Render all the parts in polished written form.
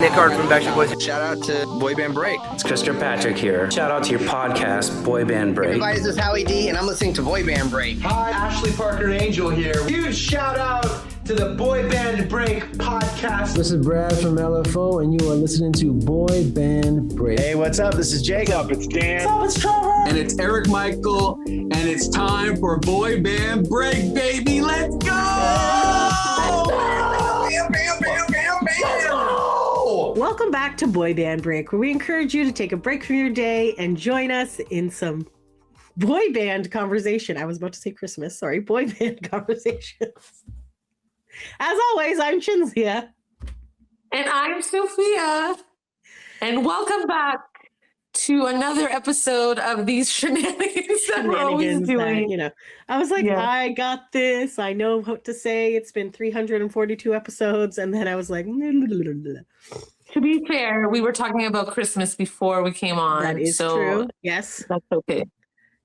Nick Hart from Backstreet Boys. Shout out to Boy Band Break. It's Chris Kirkpatrick here. Shout out to your podcast, Boy Band Break. Everybody, this is Howie D, and I'm listening to Boy Band Break. Hi, Ashley Parker Angel here. Huge shout out to the Boy Band Break podcast. This is Brad from LFO, and you are listening to Boy Band Break. Hey, what's up? This is Jacob. What's up? It's Dan. What's up? It's Trevor. And it's Eric Michael, and it's time for Boy Band Break, baby. Let's go! Welcome back to Boy Band Break, where we encourage you to take a break from your day and join us in some boy band conversation. I was about to say Christmas, sorry, boy band conversations. As always, I'm Cinzia. And I'm Sofia. And welcome back to another episode of these shenanigans that we're always doing. I was like, yeah. I got this. I know what to say. It's been 342 episodes. And then I was like, to be fair, we were talking about Christmas before we came on. That is true. Yes. That's okay.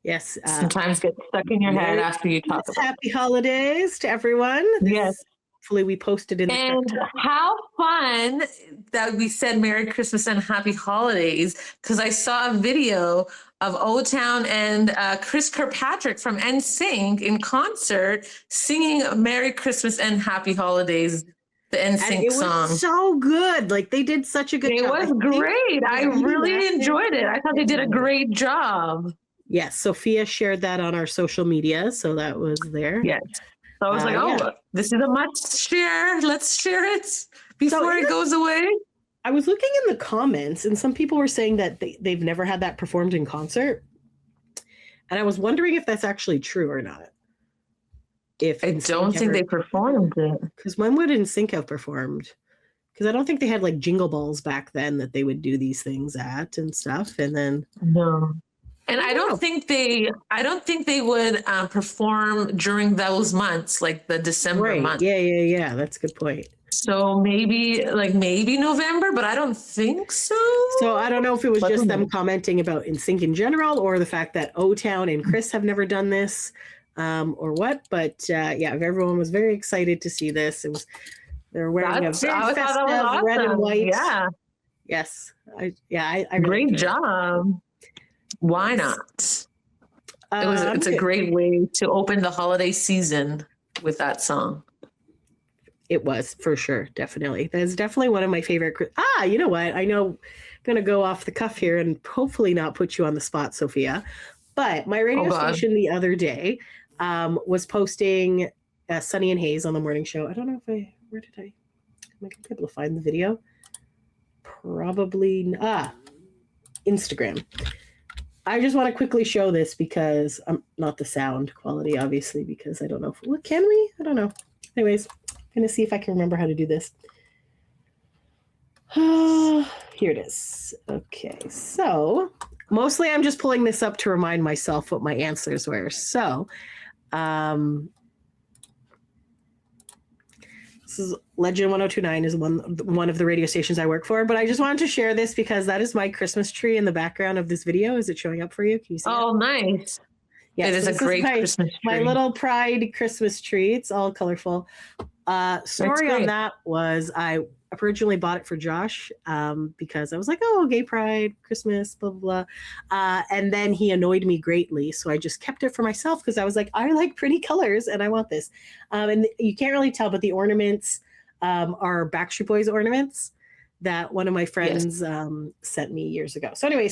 Yes. Sometimes get stuck in your head after you talk about it. Happy holidays to everyone. Yes. Hopefully we posted in the And how fun that we said Merry Christmas and Happy Holidays, because I saw a video of O-Town and Chris Kirkpatrick from NSYNC in concert singing Merry Christmas and Happy Holidays, the NSYNC song. It was so good. Like, they did such a good job. It was great. I really enjoyed it. I thought they did a great job. Yes, Sofia shared that on our social media, so that was there. Yes. So I was like, this is a must share. Let's share it before it goes away. I was looking in the comments, and some people were saying that they've never had that performed in concert. And I was wondering if that's actually true or not. I don't think they performed it. Because when would NSYNC have performed? Because I don't think they had like Jingle Balls back then that they would do these things at and stuff. And then no. And I don't think they would perform during those months, like the December month. Yeah. That's a good point. So maybe November, but I don't think so. So I don't know if it was just them commenting about NSYNC in general, or the fact that O-Town and Chris have never done this, or what. But everyone was very excited to see this. They were wearing a very festive red and white. Yeah. Yes. I great job. Why not? It's a great way to open the holiday season with that song. It was, for sure. Definitely. That's definitely one of my favorite. You know what? I know I'm going to go off the cuff here and hopefully not put you on the spot, Sofia. But my radio station the other day was posting Sunny and Hayes on the morning show. I don't know am I going to be able to find the video? Probably. Instagram. I just want to quickly show this because I'm not the sound quality, obviously, because I don't know. Can we? I don't know. Anyways, I'm going to see if I can remember how to do this. Here it is. Okay, so mostly I'm just pulling this up to remind myself what my answers were. So this is Legend 1029 is one of the radio stations I work for, but I just wanted to share this because that is my Christmas tree in the background of this video. Is it showing up for you? Can you see it? Nice. Yes, it is a great Christmas tree. My little pride Christmas tree. It's all colorful. Story on that was I originally bought it for Josh because I was like, gay pride, Christmas, blah, blah, blah. And then he annoyed me greatly. So I just kept it for myself because I was like, I like pretty colors and I want this. And you can't really tell, but the ornaments are Backstreet Boys ornaments that one of my friends sent me years ago. So anyway,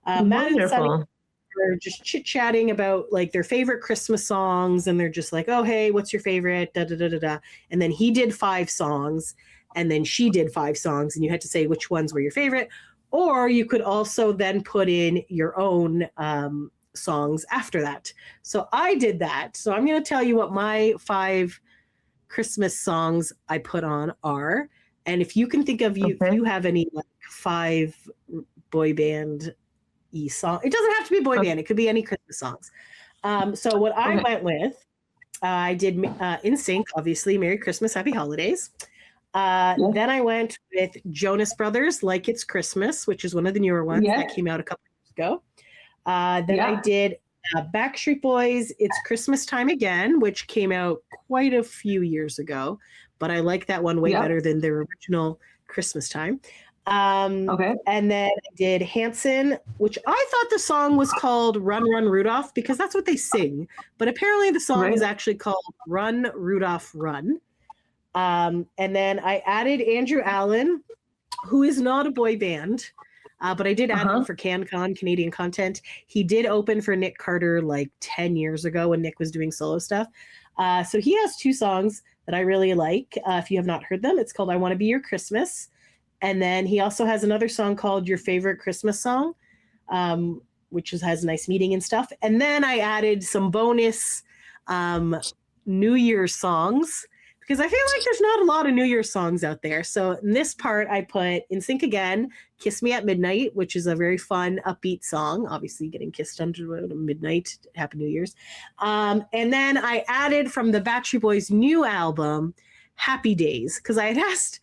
Matt and Sunny were just chit-chatting about like their favorite Christmas songs, and they're just like, oh, hey, what's your favorite? Da, da, da, da, da. And then he did 5 songs, and then she did 5 songs, and you had to say which ones were your favorite. Or you could also then put in your own songs after that. So I did that. So I'm going to tell you what my 5 Christmas songs I put on are. And if you can think of if you have any like 5 boy band song, it doesn't have to be boy band. It could be any Christmas songs. So what I went with, I did NSYNC, obviously, Merry Christmas, Happy Holidays. Then I went with Jonas Brothers, Like It's Christmas, which is one of the newer ones that came out a couple years ago. Then I did Backstreet Boys, It's Christmas Time Again, which came out quite a few years ago, but I like that one way better than their original Christmas time. Okay. And then I did Hanson, which I thought the song was called Run, Run, Rudolph, because that's what they sing. But apparently the song is actually called Run, Rudolph, Run. And then I added Andrew Allen, who is not a boy band, but I did add him for CanCon, Canadian Content. He did open for Nick Carter like 10 years ago when Nick was doing solo stuff. So he has 2 songs that I really like. If you have not heard them, it's called I Want to Be Your Christmas. And then he also has another song called Your Favorite Christmas Song, which has a nice meaning and stuff. And then I added some bonus New Year's songs, because I feel like there's not a lot of New Year's songs out there. So in this part, I put In Sync Again, Kiss Me at Midnight, which is a very fun, upbeat song. Obviously, getting kissed under midnight. Happy New Year's. And then I added from the Backstreet Boys' new album, Happy Days, because I asked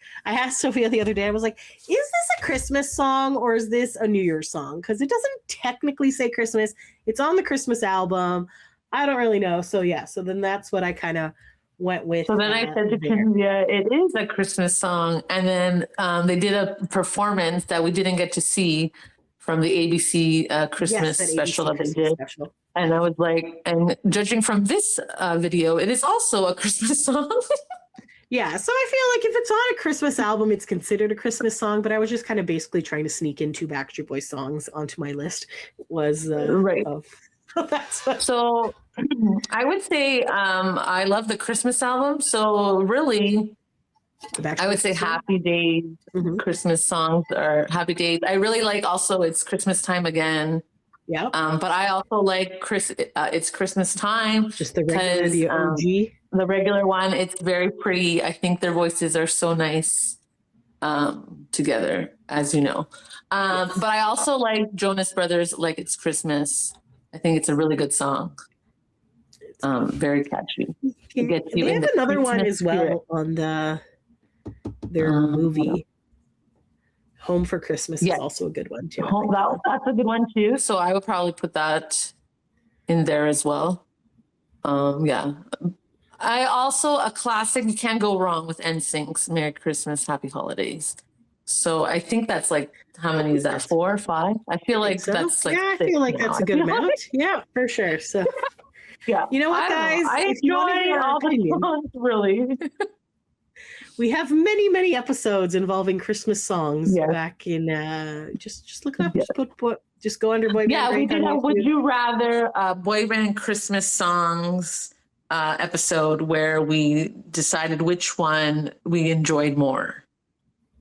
Sofia the other day, I was like, is this a Christmas song or is this a New Year's song? Because it doesn't technically say Christmas. It's on the Christmas album. I don't really know. So yeah, so then that's what I kind of went with. So then I said to Cinzia, it is a Christmas song. And then they did a performance that we didn't get to see from the ABC Christmas special that they did. Special. And I was like, and judging from this video, it is also a Christmas song. Yeah, so I feel like if it's on a Christmas album, it's considered a Christmas song, but I was just kind of basically trying to sneak in 2 Backstreet Boys songs onto my list. Right. That's what... So I would say I love the Christmas album. So really, I would say Happy Days, Christmas songs or Happy Days. I really like also It's Christmas Time Again. Yeah. But I also like It's Christmas Time. Just the regular, the OG. The regular one, it's very pretty. I think their voices are so nice together, as you know. But I also like Jonas Brothers, Like It's Christmas. I think it's a really good song. Very catchy. They have another one as well on their movie. Home for Christmas is also a good one too. That's a good one too. So I would probably put that in there as well. Yeah. I also, a classic, you can't go wrong with NSYNC's Merry Christmas, Happy Holidays. So I think that's like, how many is that? 4 or 5? I feel like that's like, I feel like that's a good amount. Yeah, for sure. So yeah, you know what, guys? I enjoy all the songs, really. We have many episodes involving Christmas songs back in, just look it up, just go under boy band. Yeah, we did a Would You Rather boy band Christmas songs episode where we decided which one we enjoyed more.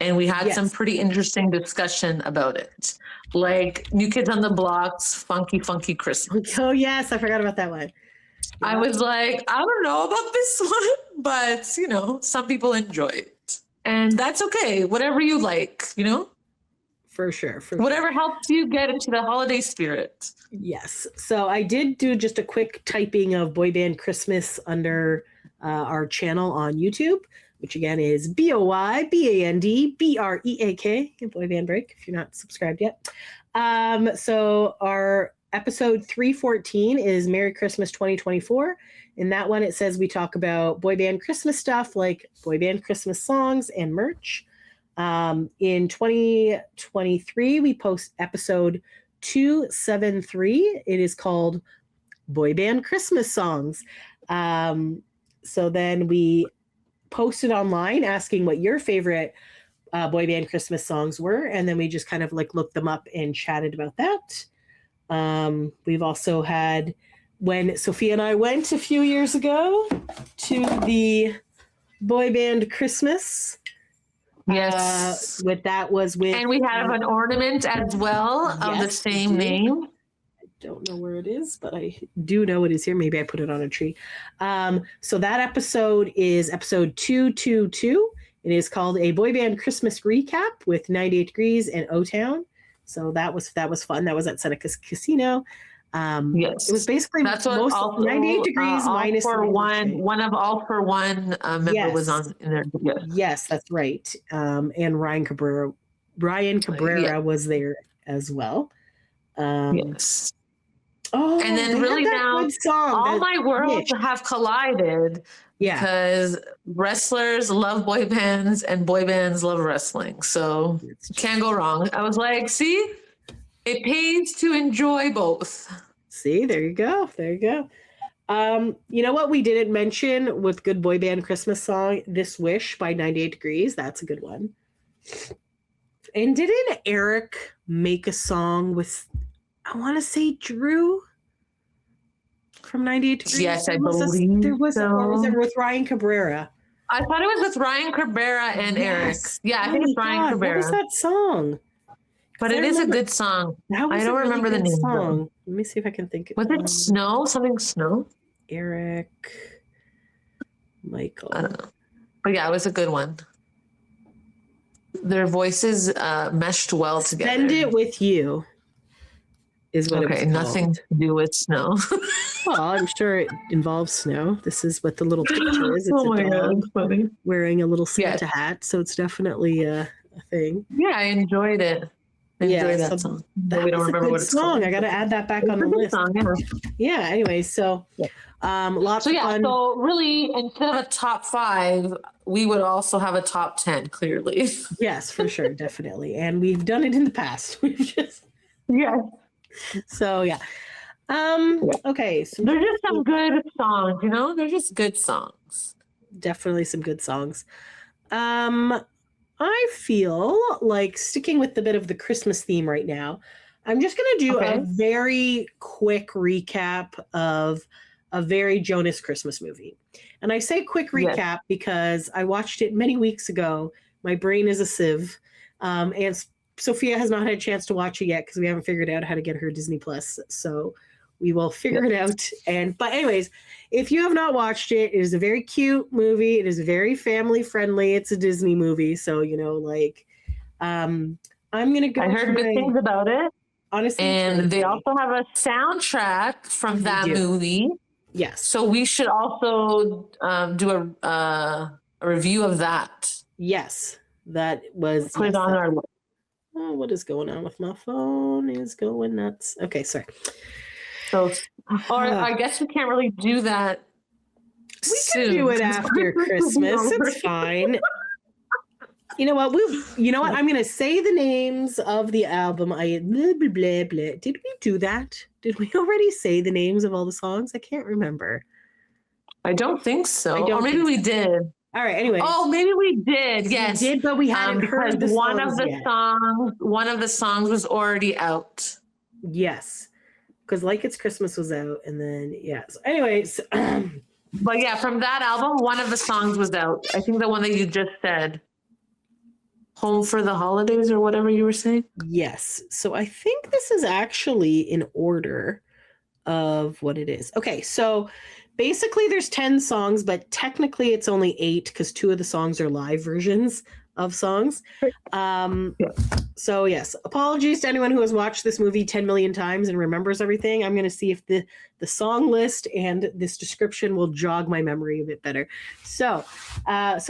And we had some pretty interesting discussion about it. Like New Kids on the Block's Funky Christmas. Oh yes, I forgot about that one. I was like, I don't know about this one, but you know, some people enjoy it. And that's okay. Whatever you like, you know? For sure. Whatever helps you get into the holiday spirit. Yes. So I did do just a quick typing of Boy Band Christmas under our channel on YouTube, which again is BOYBANDBREAK, Boy Band Break, if you're not subscribed yet. So our episode 314 is Merry Christmas 2024. In that one, it says we talk about boy band Christmas stuff like boy band Christmas songs and merch. In 2023, we post episode 273. It is called Boy Band Christmas Songs. So then we posted online asking what your favorite boy band Christmas songs were. And then we just kind of like looked them up and chatted about that. We've also had when Sofia and I went a few years ago to the Boy Band Christmas. Yes. And we have an ornament as well of the same name. I don't know where it is, but I do know it is here. Maybe I put it on a tree. So that episode is episode 222. It is called A Boy Band Christmas Recap with 98 Degrees and O-Town. So that was fun. That was at Seneca's Casino. Yes, it was basically that's what most also, 98 Degrees minus for one of All for One member was on in there. Yes, that's right. And Ryan Cabrera was there as well. Yes. Oh, And then they really had that now, good song, all that my worlds Wish. have collided Yeah. because wrestlers love boy bands and boy bands love wrestling. So can't go wrong. I was like, see, it pays to enjoy both. See, there you go. There you go. You know what we didn't mention with good boy band Christmas song, This Wish by 98 Degrees. That's a good one. And didn't Eric make a song with, I want to say Drew from 98 Degrees? Yes, I There believe was, so. or was it with Ryan Cabrera? I thought it was with Ryan Cabrera and Eric. Yes. Yeah, I Oh think it's my Ryan God, Cabrera. what was that song? But it is a good song. That was I don't a really remember the good name. song. Let me see if I can think. Was it Snow? Something Snow? Eric, Michael. I don't know. But yeah, it was a good one. Their voices meshed well together. Spend It With You is what it was Okay, called. nothing to do with snow. Well, I'm sure it involves snow. This is what the little picture is. It's Oh a my dog God, funny. wearing a little Santa Yes. hat, so it's definitely a thing. Yeah, I enjoyed it. I enjoyed that song. But That we don't was a remember good what it's song. called. I got to add that back It's on a the good list. song, yeah. Yeah. Anyway, so lots So of yeah, fun. so really, instead of a top 5, we would also have a top 10. Clearly, Yes, for sure, definitely, and we've done it in the past. We've just yeah. so yeah. Okay, so They're just some good songs, you know. They're just good songs. definitely some good songs. I feel like sticking with the bit of the Christmas theme right now. I'm just going to do a very quick recap of a Very Jonas Christmas movie. And I say quick recap because I watched it many weeks ago. My brain is a sieve. And Sofia has not had a chance to watch it yet because we haven't figured out how to get her Disney Plus. So we will figure it out. But anyways, if you have not watched it, it is a very cute movie. It is very family friendly. It's a Disney movie. So, you know, like, I'm going to go. I heard good things about it. Honestly. And they also have a soundtrack from that movie. Yes. So we should also do a review of that. Yes. That was. Put it on our list. Oh, what is going on with my phone? Is going nuts. Okay, sorry. So, or I guess we can't really do that. We can do it after Christmas. It's fine. You know what? I'm going to say the names of the album. Blah, blah, blah, blah. Did we do that? Did we already say the names of all the songs? I can't remember. I don't think so. Or maybe we did. All right. Anyway. Oh, maybe we did. Yes, we did, but we hadn't heard the one of songs the yet. one of the songs was already out. Yes, because Like It's Christmas was out, and then So anyways, but yeah, from that album, one of the songs was out. I think the one that you just said, "Home for the Holidays" or whatever you were saying. Yes. So I think this is actually in order of what it is. Okay, so basically there's 10 songs, but technically it's only 8 because 2 of the songs are live versions of songs. So yes, apologies to anyone who has watched this movie 10 million times and remembers everything. I'm going to see if the song list and this description will jog my memory a bit better. So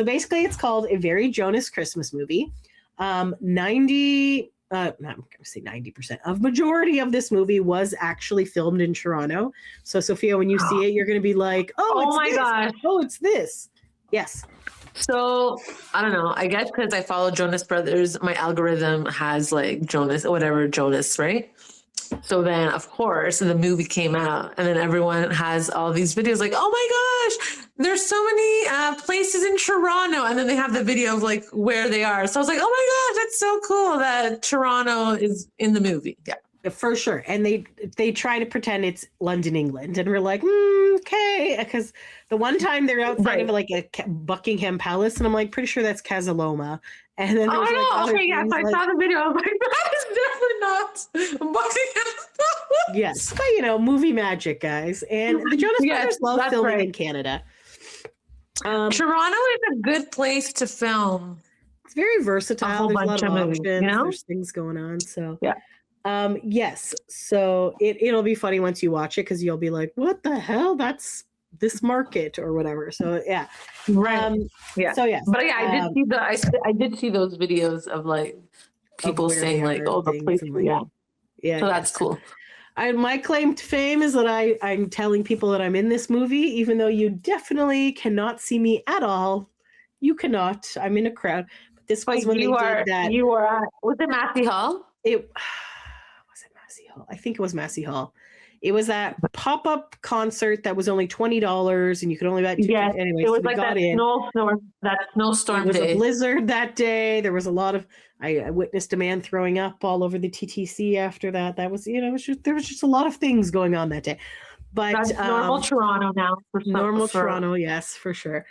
basically it's called A Very Jonas Christmas Movie. 90% of majority of this movie was actually filmed in Toronto. So Sofia, when you see it, you're going to be like, oh my gosh. Oh, it's this. Yes. So I don't know. I guess because I follow Jonas Brothers, my algorithm has like Jonas, right? So then, of course, the movie came out, and then everyone has all these videos like, oh my gosh, there's so many places in Toronto, and then they have the video of like where they are. So I was like, oh my gosh, that's so cool that Toronto is in the movie. Yeah. For sure. And they try to pretend it's London, England. And we're like, okay. Because the one time they're outside of like a Buckingham Palace, and I'm like, pretty sure that's Casaloma. And then there's yes, I saw the video. I'm like, that is definitely not Buckingham Palace. Yes. But, movie magic, guys. And the Jonas Brothers love filming in Canada. Toronto is a good place to film. It's very versatile. There's a lot of options. Movies, There's things going on. So yeah. Yes. So it'll be funny once you watch it because you'll be like, what the hell? That's this market or whatever. So yeah. Right. Yeah. So yeah. But yeah, I did see those videos of like people saying like, oh, the place. Yeah. So that's cool. My claim to fame is that I'm telling people that I'm in this movie, even though you definitely cannot see me at all. You cannot. I'm in a crowd. But this was when they did that. You were at, was it Massey Hall? Was it Massey Hall? I think it was Massey Hall. It was that pop-up concert that was only $20 and you could only buy tickets. Yes, anyway. it was So like that snowstorm It was day. a blizzard that day. There was a lot of. I witnessed a man throwing up all over the TTC after that. That was, there was just a lot of things going on that day. But that's normal Toronto now. Toronto, yes, for sure.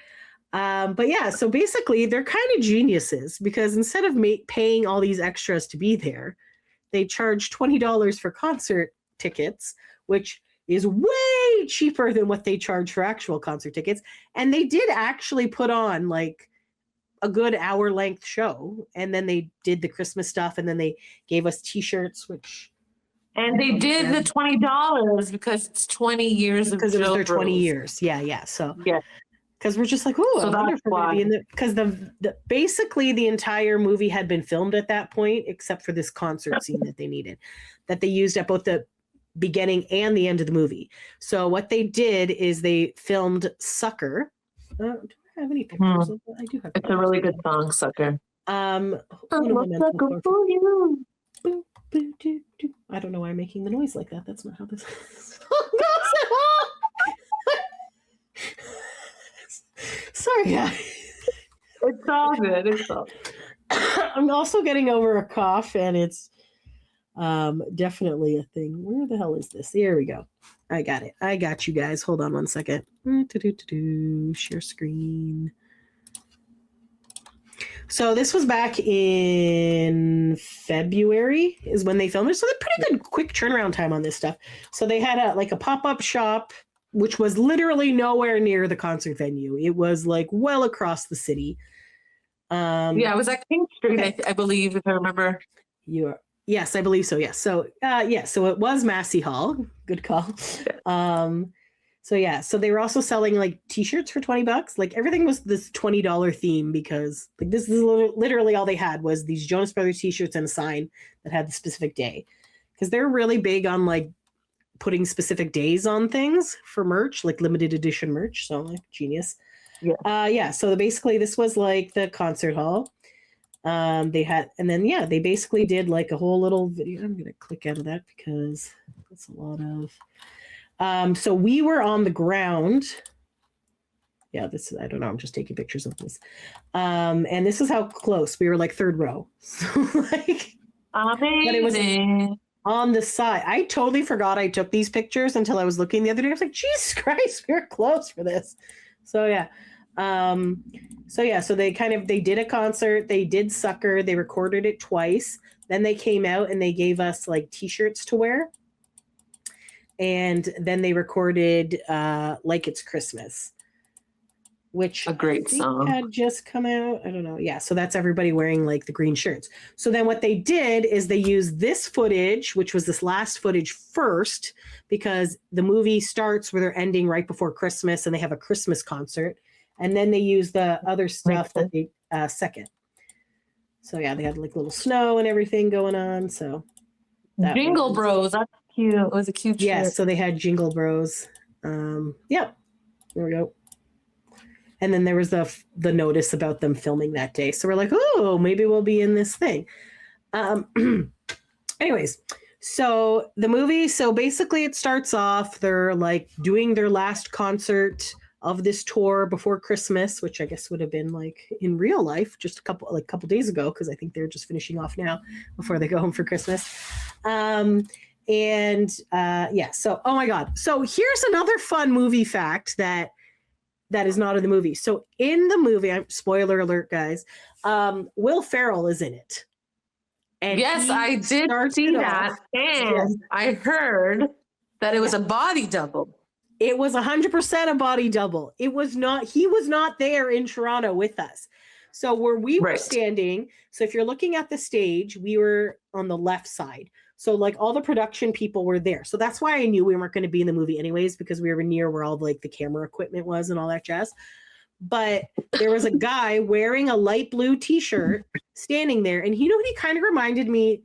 But yeah, so basically they're kind of geniuses because instead of paying all these extras to be there, they charge $20 for concert tickets, which is way cheaper than what they charge for actual concert tickets. And they did actually put on like a good hour length show. And then they did the Christmas stuff. And then they gave us t-shirts, which. And they did the $20 because it's 20 years because it was their 20 years. Yeah. So, yeah. Because we're just like, oh, so that's why. Because basically the entire movie had been filmed at that point, except for this concert scene that they needed, that they used at both the beginning and the end of the movie. So what they did is they filmed Sucker. Do I have any pictures of that? I do have. It's a really good song, Sucker. I don't know why I'm making the noise like that. That's not how this song goes at all. Sorry, guys. It's all good. It's all good. I'm also getting over a cough, and it's definitely a thing. Where the hell is this? Here we go. I got it. I got you guys. Hold on one second. Share screen. So this was back in February is when they filmed it. So they're pretty good quick turnaround time on this stuff. So they had a pop-up shop, which was literally nowhere near the concert venue. It was like well across the city. Yeah, it was at King Street, I believe, if I remember. Yes, I believe so. Yes. So so it was Massey Hall. Good call. So they were also selling like t-shirts for $20. Like everything was this $20 theme because like this is literally all they had was these Jonas Brothers t-shirts and a sign that had the specific day. Because they're really big on like putting specific days on things for merch, like limited edition merch. So like genius. Yeah. So basically this was like the concert hall. They basically did like a whole little video. I'm gonna click out of that because that's a lot of so we were on the ground. I don't know, I'm just taking pictures of this. And this is how close we were, like third row. So like amazing. But it was on the side. I totally forgot I took these pictures until I was looking the other day. I was like, Jesus Christ, we were close for this. So yeah. So they did a concert, they did Sucker, they recorded it twice. Then they came out and they gave us like t-shirts to wear. And then they recorded Like It's Christmas, which a great song had just come out. I don't know. Yeah. So that's everybody wearing like the green shirts. So then what they did is they used this footage, which was this last footage first, because the movie starts where they're ending right before Christmas and they have a Christmas concert. And then they use the other stuff that they second. So yeah, they had like little snow and everything going on. So Jingle Bros, that's cute. It was a cute shirt. Yeah, so they had Jingle Bros. There we go. And then there was the notice about them filming that day. So we're like, oh, maybe we'll be in this thing. Anyways, so the movie. So basically, it starts off. They're like doing their last concert of this tour before Christmas, which I guess would have been like in real life just a couple days ago, because I think they're just finishing off now before they go home for Christmas. So oh my God. So here's another fun movie fact that is not in the movie. So in the movie, spoiler alert, guys, Will Ferrell is in it. And yes, I did see that. And I heard that it was a body double. It was 100% a body double. He was not there in Toronto with us. So where we were standing, so if you're looking at the stage, we were on the left side. So like all the production people were there. So that's why I knew we weren't going to be in the movie anyways, because we were near where all like the camera equipment was and all that jazz. But there was a guy wearing a light blue t-shirt standing there. And he kind of reminded me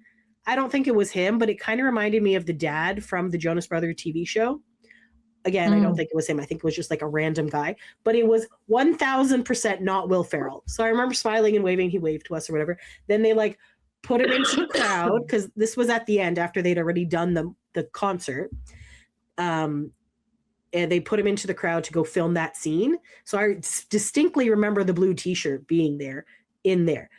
I don't think it was him, but it kind of reminded me of the dad from the Jonas Brothers TV show. Again, I don't think it was him. I think it was just like a random guy, but it was 1000% not Will Ferrell. So I remember smiling and waving. He waved to us or whatever. Then they like put him into the crowd because this was at the end after they'd already done the concert. And they put him into the crowd to go film that scene. So I distinctly remember the blue t-shirt being there in there.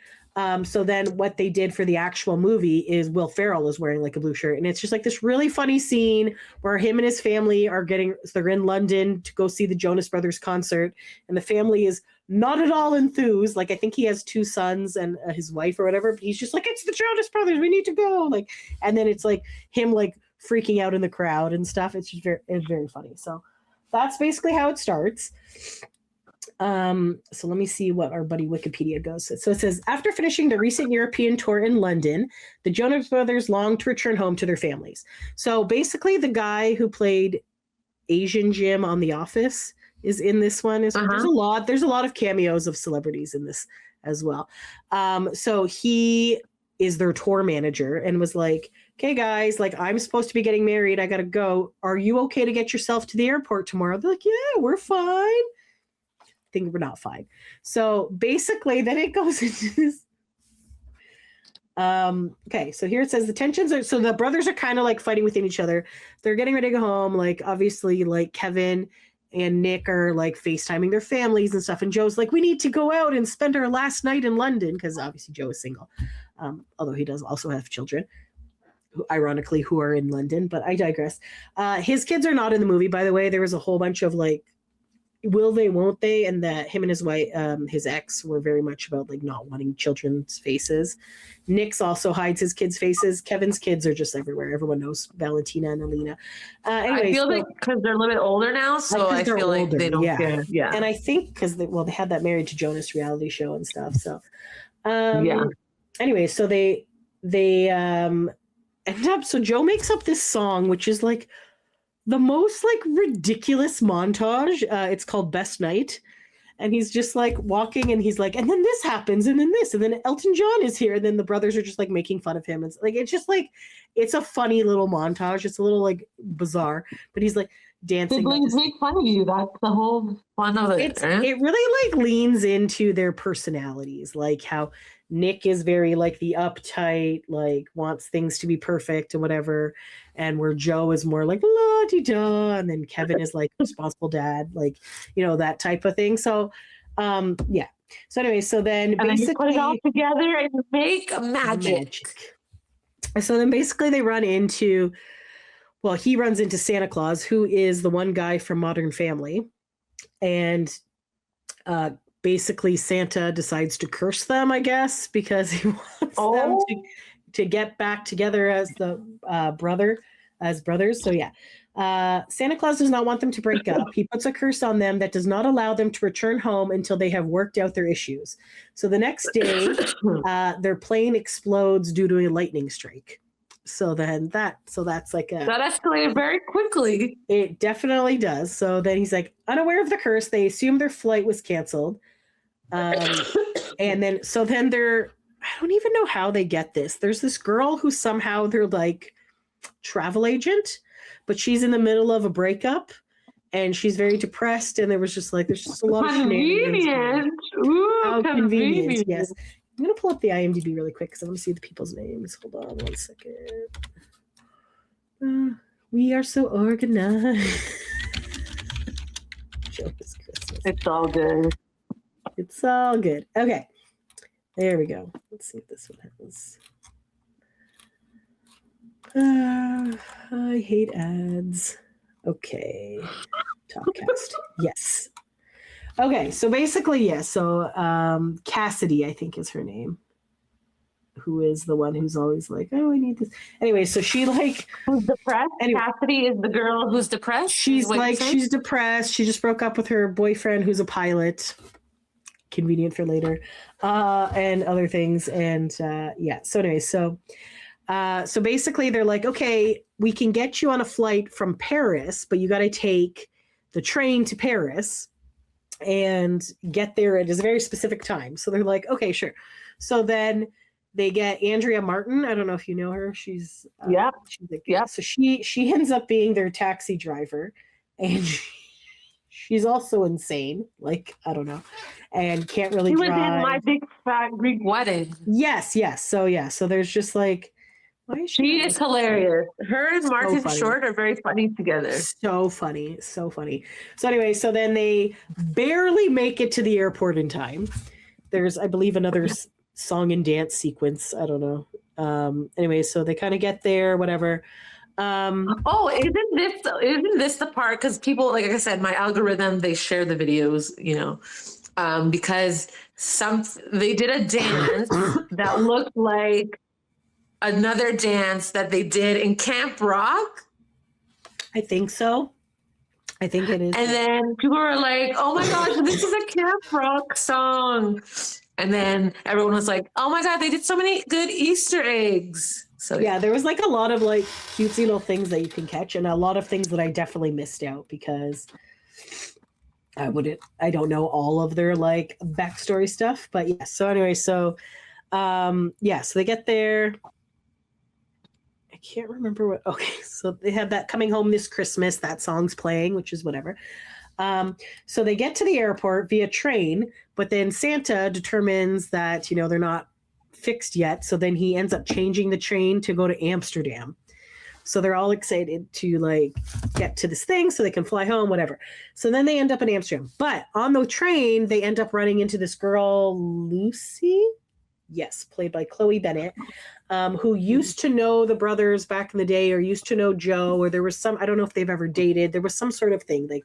So then what they did for the actual movie is Will Ferrell is wearing like a blue shirt. And it's just like this really funny scene where him and his family they're in London to go see the Jonas Brothers concert. And the family is not at all enthused. Like, I think he has 2 sons and his wife or whatever, but he's just like, it's the Jonas Brothers. We need to go. Like, and then it's like him like freaking out in the crowd and stuff. It's just it's very funny. So that's basically how it starts. So let me see what our buddy Wikipedia goes. So it says, after finishing the recent European tour in London, the Jonas Brothers longed to return home to their families. So basically the guy who played Asian Jim on The Office is in this one. There's a lot of cameos of celebrities in this as well. So he is their tour manager and was like, okay guys, like I'm supposed to be getting married. I got to go. Are you okay to get yourself to the airport tomorrow? They're like, yeah, we're fine. Think we're not fine. So basically then it goes into this. Okay, so here it says the tensions are, so the brothers are kind of like fighting within each other. They're getting ready to go home. Like obviously like Kevin and Nick are like FaceTiming their families and stuff. And Joe's like, we need to go out and spend our last night in London. Cause obviously Joe is single. Although he does also have children who are in London, but I digress. His kids are not in the movie, by the way. There was a whole bunch of like, will they, won't they? And that him and his wife, his ex, were very much about like not wanting children's faces. Nick's also hides his kids' faces. Kevin's kids are just everywhere. Everyone knows Valentina and Alina. Anyway, I feel like because they're a little bit older now, so I feel like they don't care. Yeah, and I think because they had that Married to Jonas reality show and stuff. So anyway, so they end up. So Joe makes up this song, which is like the most like ridiculous montage. It's called Best Night. And he's just like walking and he's like, and then this happens and then this, and then Elton John is here. And then the brothers are just like making fun of him. It's like, it's just like, it's a funny little montage. It's a little like bizarre, but he's like dancing. Siblings make fun of you. That's the whole fun of it. It really like leans into their personalities. Like how Nick is very like the uptight, like wants things to be perfect and whatever. And where Joe is more like la-di-da, and then Kevin is like responsible dad, like, you know, that type of thing. So, yeah. So anyway, so then and basically then you put it all together and make magic. So then basically they run into, well, he runs into Santa Claus, who is the one guy from Modern Family, and basically Santa decides to curse them, I guess, because he wants them to get back together as the brothers. So yeah, Santa Claus does not want them to break up. He puts a curse on them that does not allow them to return home until they have worked out their issues. So the next day, their plane explodes due to a lightning strike. So then that's like that escalated very quickly. It definitely does. So then he's like unaware of the curse. They assume their flight was canceled. And then I don't even know how they get this. There's this girl who somehow they're like travel agent, but she's in the middle of a breakup and she's very depressed. And there's just a lot of convenient. How convenient. Yes. I'm going to pull up the IMDb really quick because I want to see the people's names. Hold on 1 second. We are so organized. Jonas Christmas. It's all good. It's all good. Okay. There we go. Let's see if this one has. I hate ads. Okay. Topcast. Yes. Okay. So basically, yes. So Cassidy, I think is her name, who is the one who's always like, oh, I need this. Anyway, so she like. Who's depressed? Anyway, Cassidy is the girl who's depressed? She's depressed. She just broke up with her boyfriend who's a pilot. Convenient for later, and other things. And yeah, so anyway, so basically they're like, okay, we can get you on a flight from Paris, but you got to take the train to Paris and get there at a very specific time. So they're like, okay, sure. So then they get Andrea Martin. I don't know if you know her. She's Yeah. So she ends up being their taxi driver, and she's also insane. Like, I don't know, and can't really She drive. was in My Big Fat Greek Wedding. Yes. So there's just like, why is She is hilarious. Her and Martin funny. Short are very funny together. So funny. So anyway, so then they barely make it to the airport in time. There's, I believe, another song and dance sequence. I don't know. Anyway, so they kind of get there, whatever. Isn't this the part? Because people, like I said, my algorithm, they share the videos, because they did a dance that looked like another dance that they did in Camp Rock. I think so. I think it is. And then people were like, oh my gosh, this is a Camp Rock song. And then everyone was like, oh my God, they did so many good Easter eggs. So yeah, there was like a lot of like cutesy little things that you can catch, and a lot of things that I definitely missed out because I don't know all of their like backstory stuff. But yeah, so anyway, so so they get there. I can't remember what. Okay, so they have that Coming Home This Christmas. That song's playing, which is whatever. So they get to the airport via train, but then Santa determines that, they're not fixed yet. So then he ends up changing the train to go to Amsterdam. So they're all excited to like get to this thing so they can fly home, whatever. So then they end up in Amsterdam. But on the train, they end up running into this girl, Lucy. Yes, played by Chloe Bennett, who used to know the brothers back in the day, or used to know Joe, or there was some, I don't know if they've ever dated. There was some sort of thing, like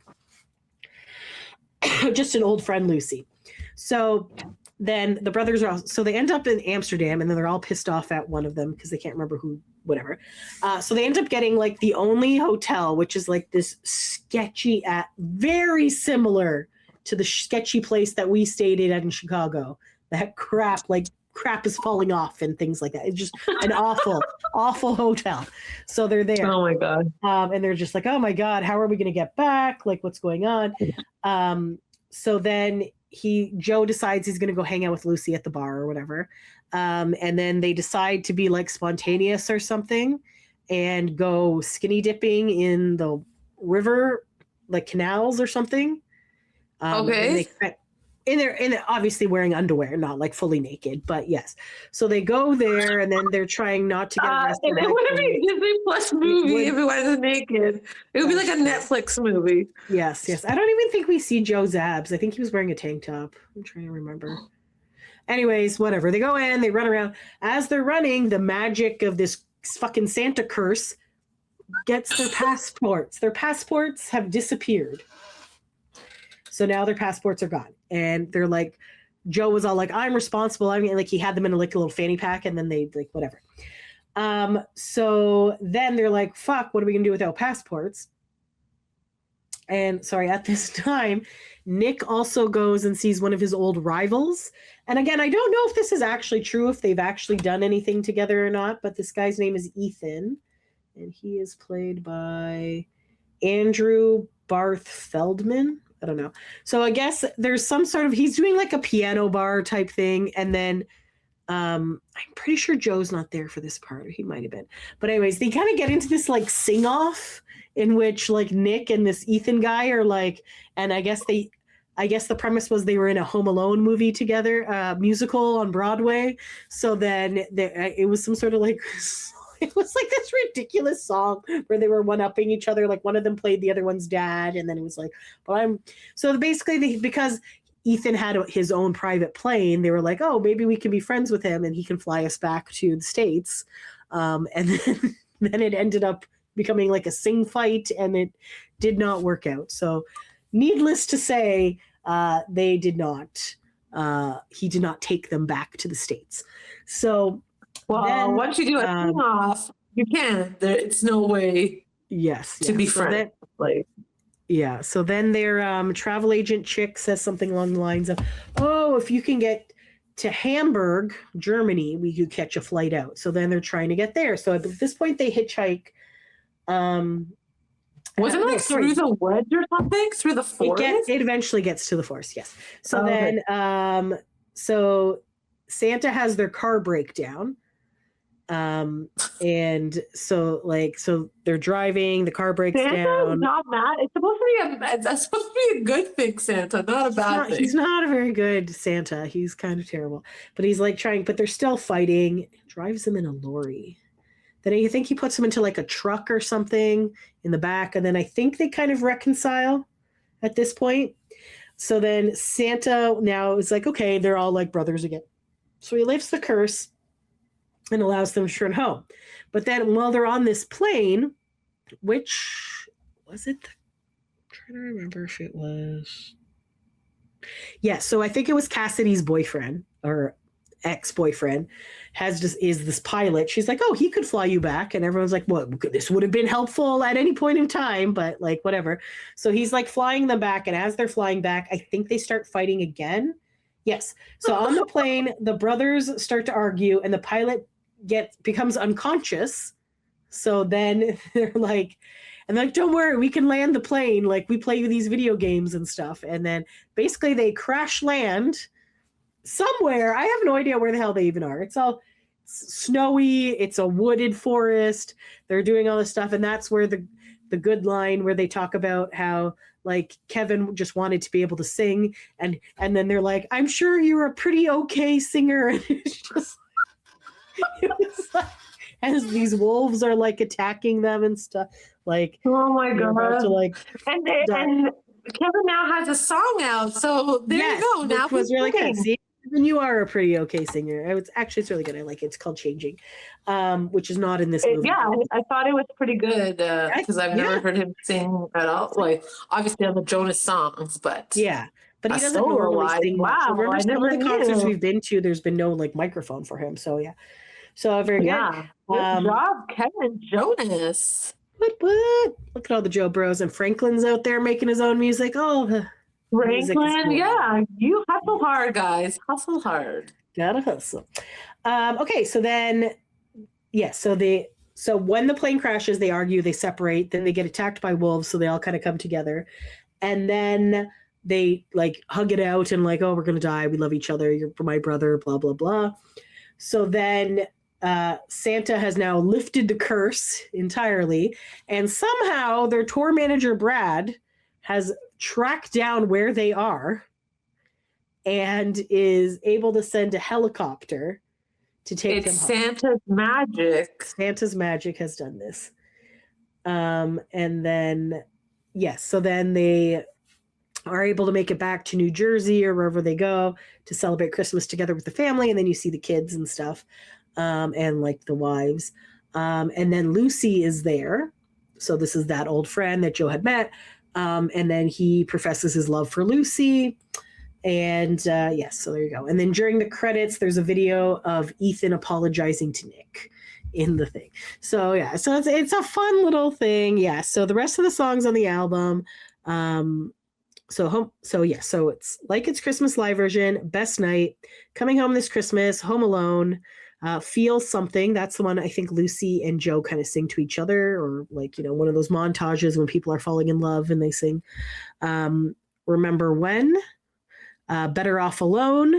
just an old friend, Lucy. So then the brothers so they end up in Amsterdam, and then they're all pissed off at one of them because they can't remember who, whatever. So they end up getting like the only hotel, which is like this sketchy, very similar to the sketchy place that we stayed at in Chicago. That crap is falling off and things like that. It's just an awful hotel. So they're there. Oh my God. And they're just like, oh my God, how are we going to get back? Like, what's going on? So then Joe decides he's going to go hang out with Lucy at the bar or whatever. And then they decide to be like spontaneous or something and go skinny dipping in the river, like canals or something. Okay. And they're obviously wearing underwear, not like fully naked, but yes. So they go there, and then they're trying not to get arrested. It wouldn't be a Disney Plus movie if it wasn't naked. It would be like a Netflix movie. Yes. I don't even think we see Joe's abs. I think he was wearing a tank top. I'm trying to remember. Anyways, whatever. They go in, they run around. As they're running, the magic of this fucking Santa curse gets their passports. Their passports have disappeared. So now their passports are gone. And they're like, Joe was all like, I'm responsible. I mean, like he had them in a little fanny pack, and then they like, whatever. So then they're like, fuck, what are we going to do without passports? And at this time, Nick also goes and sees one of his old rivals. And again, I don't know if this is actually true, if they've actually done anything together or not, but this guy's name is Ethan, and he is played by Andrew Barth Feldman. I don't know. So I guess there's some sort of, he's doing like a piano bar type thing. And then I'm pretty sure Joe's not there for this part, or he might've been. But anyways, they kind of get into this like sing off in which like Nick and this Ethan guy are like, and I guess the premise was they were in a Home Alone movie together, musical on Broadway. So then it was some sort of like, it was like this ridiculous song where they were one-upping each other. Like one of them played the other one's dad. And then it was like, so basically because Ethan had his own private plane, they were like, oh, maybe we can be friends with him and he can fly us back to the States. And then it ended up becoming like a sing fight, and it did not work out. So needless to say, he did not take them back to the States. So, well, then, once you do a spin-off, you can. It's no way. Yes. To be friends. Yeah. So then their travel agent chick says something along the lines of, "Oh, if you can get to Hamburg, Germany, we could catch a flight out." So then they're trying to get there. So at this point, they hitchhike. Wasn't it through the woods or something? Through the forest? It eventually gets to the forest. Yes. So then, so Santa has their car break down. And so they're driving, the car breaks Santa's down. not mad. It's supposed to be a good thing, Santa, not a bad thing. He's not a very good Santa. He's kind of terrible. But he's like trying, but they're still fighting. Drives them in a lorry. Then I think he puts them into like a truck or something in the back. And then I think they kind of reconcile at this point. So then Santa now is like, okay, they're all like brothers again. So he lifts the curse and allows them to return home. But then while they're on this plane, which was it? I'm trying to remember if it was. Yeah, so I think it was Cassidy's boyfriend or ex-boyfriend is this pilot. She's like, oh, he could fly you back. And everyone's like, well, this would have been helpful at any point in time, but like whatever. So he's like flying them back. And as they're flying back, I think they start fighting again. Yes. So on the plane, the brothers start to argue and the pilot becomes unconscious. So then they're like, don't worry, we can land the plane. Like we play these video games and stuff. And then basically they crash land somewhere. I have no idea where the hell they even are. It's all snowy. It's a wooded forest. They're doing all this stuff. And that's where the good line where they talk about how like Kevin just wanted to be able to sing. And then they're like, I'm sure you're a pretty okay singer. And it's just, it was like, as these wolves are like attacking them and stuff. Like, oh my God. To, like, and Kevin now has a song out. So there you go. Now it was really good. See? And you are a pretty okay singer. It's really good. I like it. It's called Changing, which is not in this movie. Yeah, I thought it was pretty good because I've never heard him sing at all. Like obviously on the Jonas songs, but yeah, but he doesn't normally sing much. Wow, remember some of the concerts we've been to, there's been no like microphone for him. So yeah, so very good. Yeah, good job, Kevin Jonas. What? Look at all the Joe Bros and Franklin's out there making his own music. Oh. Franklin, yeah, you hustle hard, guys. Hustle hard. Gotta hustle. Okay, so then, so when the plane crashes, they argue, they separate, then they get attacked by wolves, so they all kind of come together, and then they like hug it out and like, oh, we're gonna die. We love each other. You're my brother. Blah blah blah. So then Santa has now lifted the curse entirely, and somehow their tour manager Brad has tracked down where they are and is able to send a helicopter to take them home. Santa's magic. Santa's magic has done this. And then, yes, so then they are able to make it back to New Jersey or wherever they go to celebrate Christmas together with the family. And then you see the kids and stuff, and like the wives. And then Lucy is there. So this is that old friend that Joe had met. And then he professes his love for Lucy. And yes, so there you go. And then during the credits, there's a video of Ethan apologizing to Nick in the thing. So yeah, so it's a fun little thing. Yeah. So the rest of the songs on the album, so it's Like It's Christmas live version, Best Night, Coming Home This Christmas, Home Alone, Feel Something. That's the one I think Lucy and Joe kind of sing to each other, or like, one of those montages when people are falling in love and they sing. Remember When, Better Off Alone,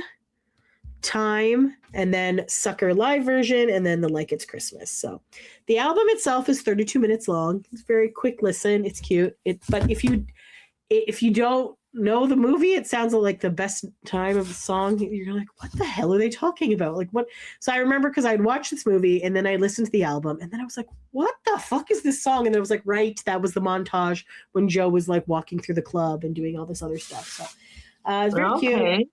Time, and then Sucker live version, and then the Like It's Christmas. So the album itself is 32 minutes long. It's a very quick listen. It's cute. But if you don't know the movie, it sounds like the best time of the song. You're like, what the hell are they talking about? Like what? So I remember because I'd watched this movie and then I listened to the album and then I was like, what the fuck is this song? And I was like, right, that was the montage when Joe was like walking through the club and doing all this other stuff. So it's very cute.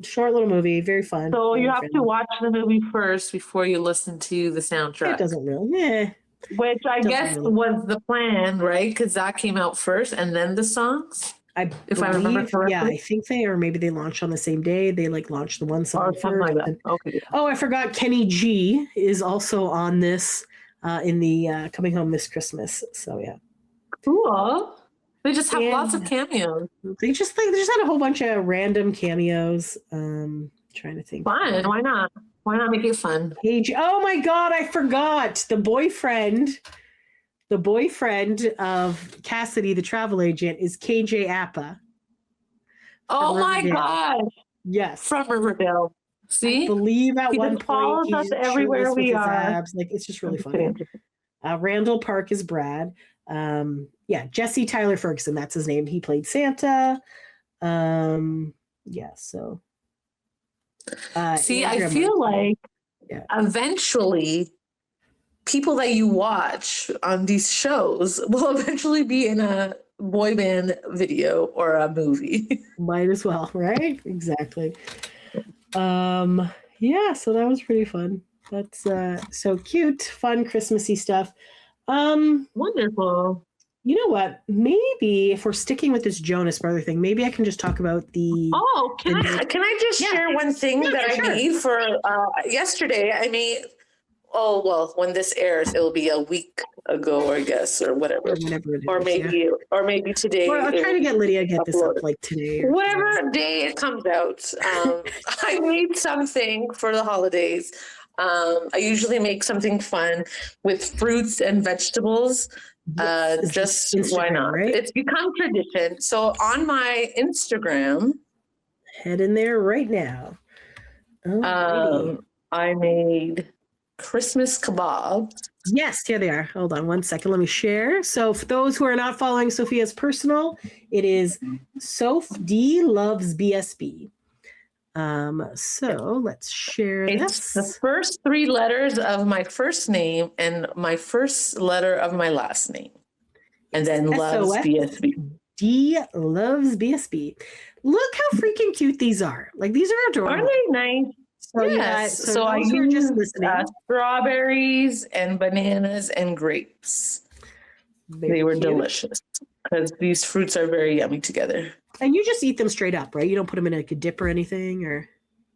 Short little movie, very fun. So you have to watch the movie first before you listen to the soundtrack. It doesn't really, which I guess was the plan, right? Because that came out first and then the songs. If I remember correctly. Yeah, I think maybe they launched on the same day. They like launched the one song something like that. Okay. Oh, I forgot. Kenny G is also on this in the Coming Home This Christmas. So yeah, cool. They just have lots of cameos. They just had a whole bunch of random cameos. Trying to think. Fun. Why not? Why not make it fun? Oh my God, I forgot the boyfriend. The boyfriend of Cassidy, the travel agent, is KJ Apa. Oh my gosh. Yes. From Riverdale. See? I believe at He one just follows point us he's everywhere shirtless with we his are. abs. Like, it's just really I'm funny. kidding. Randall Park is Brad. Jesse Tyler Ferguson, that's his name. He played Santa. So. See, Andrea I feel Martin. like eventually people that you watch on these shows will eventually be in a boy band video or a movie. Might as well, right? Exactly. So that was pretty fun. That's so cute, fun, Christmassy stuff. Wonderful. You know what? Maybe if we're sticking with this Jonas Brother thing, maybe I can just talk about the. Oh, can I just share one thing that I made for yesterday? I made. Oh well, when this airs, it'll be a week ago, I guess, or whatever, or maybe today. Well, I'll try to get Lydia to get this up like today, or whatever day it comes out. I made something for the holidays. I usually make something fun with fruits and vegetables. Just Instagram, why not? Right? It's become tradition. So on my Instagram, head in there right now. I made Christmas kebabs. Yes, here they are. Hold on one second. Let me share. So for those who are not following Sofia's personal, it is Soph D Loves BSB. So let's share It's this. the first 3 letters of my first name and my first letter of my last name. And then Loves BSB. D Loves BSB. Look how freaking cute these are. Like, these are adorable. Aren't they nice? So, yes. So I used just listening. Strawberries and bananas and grapes. They were delicious because these fruits are very yummy together. And you just eat them straight up, right? You don't put them in like a dip or anything, or?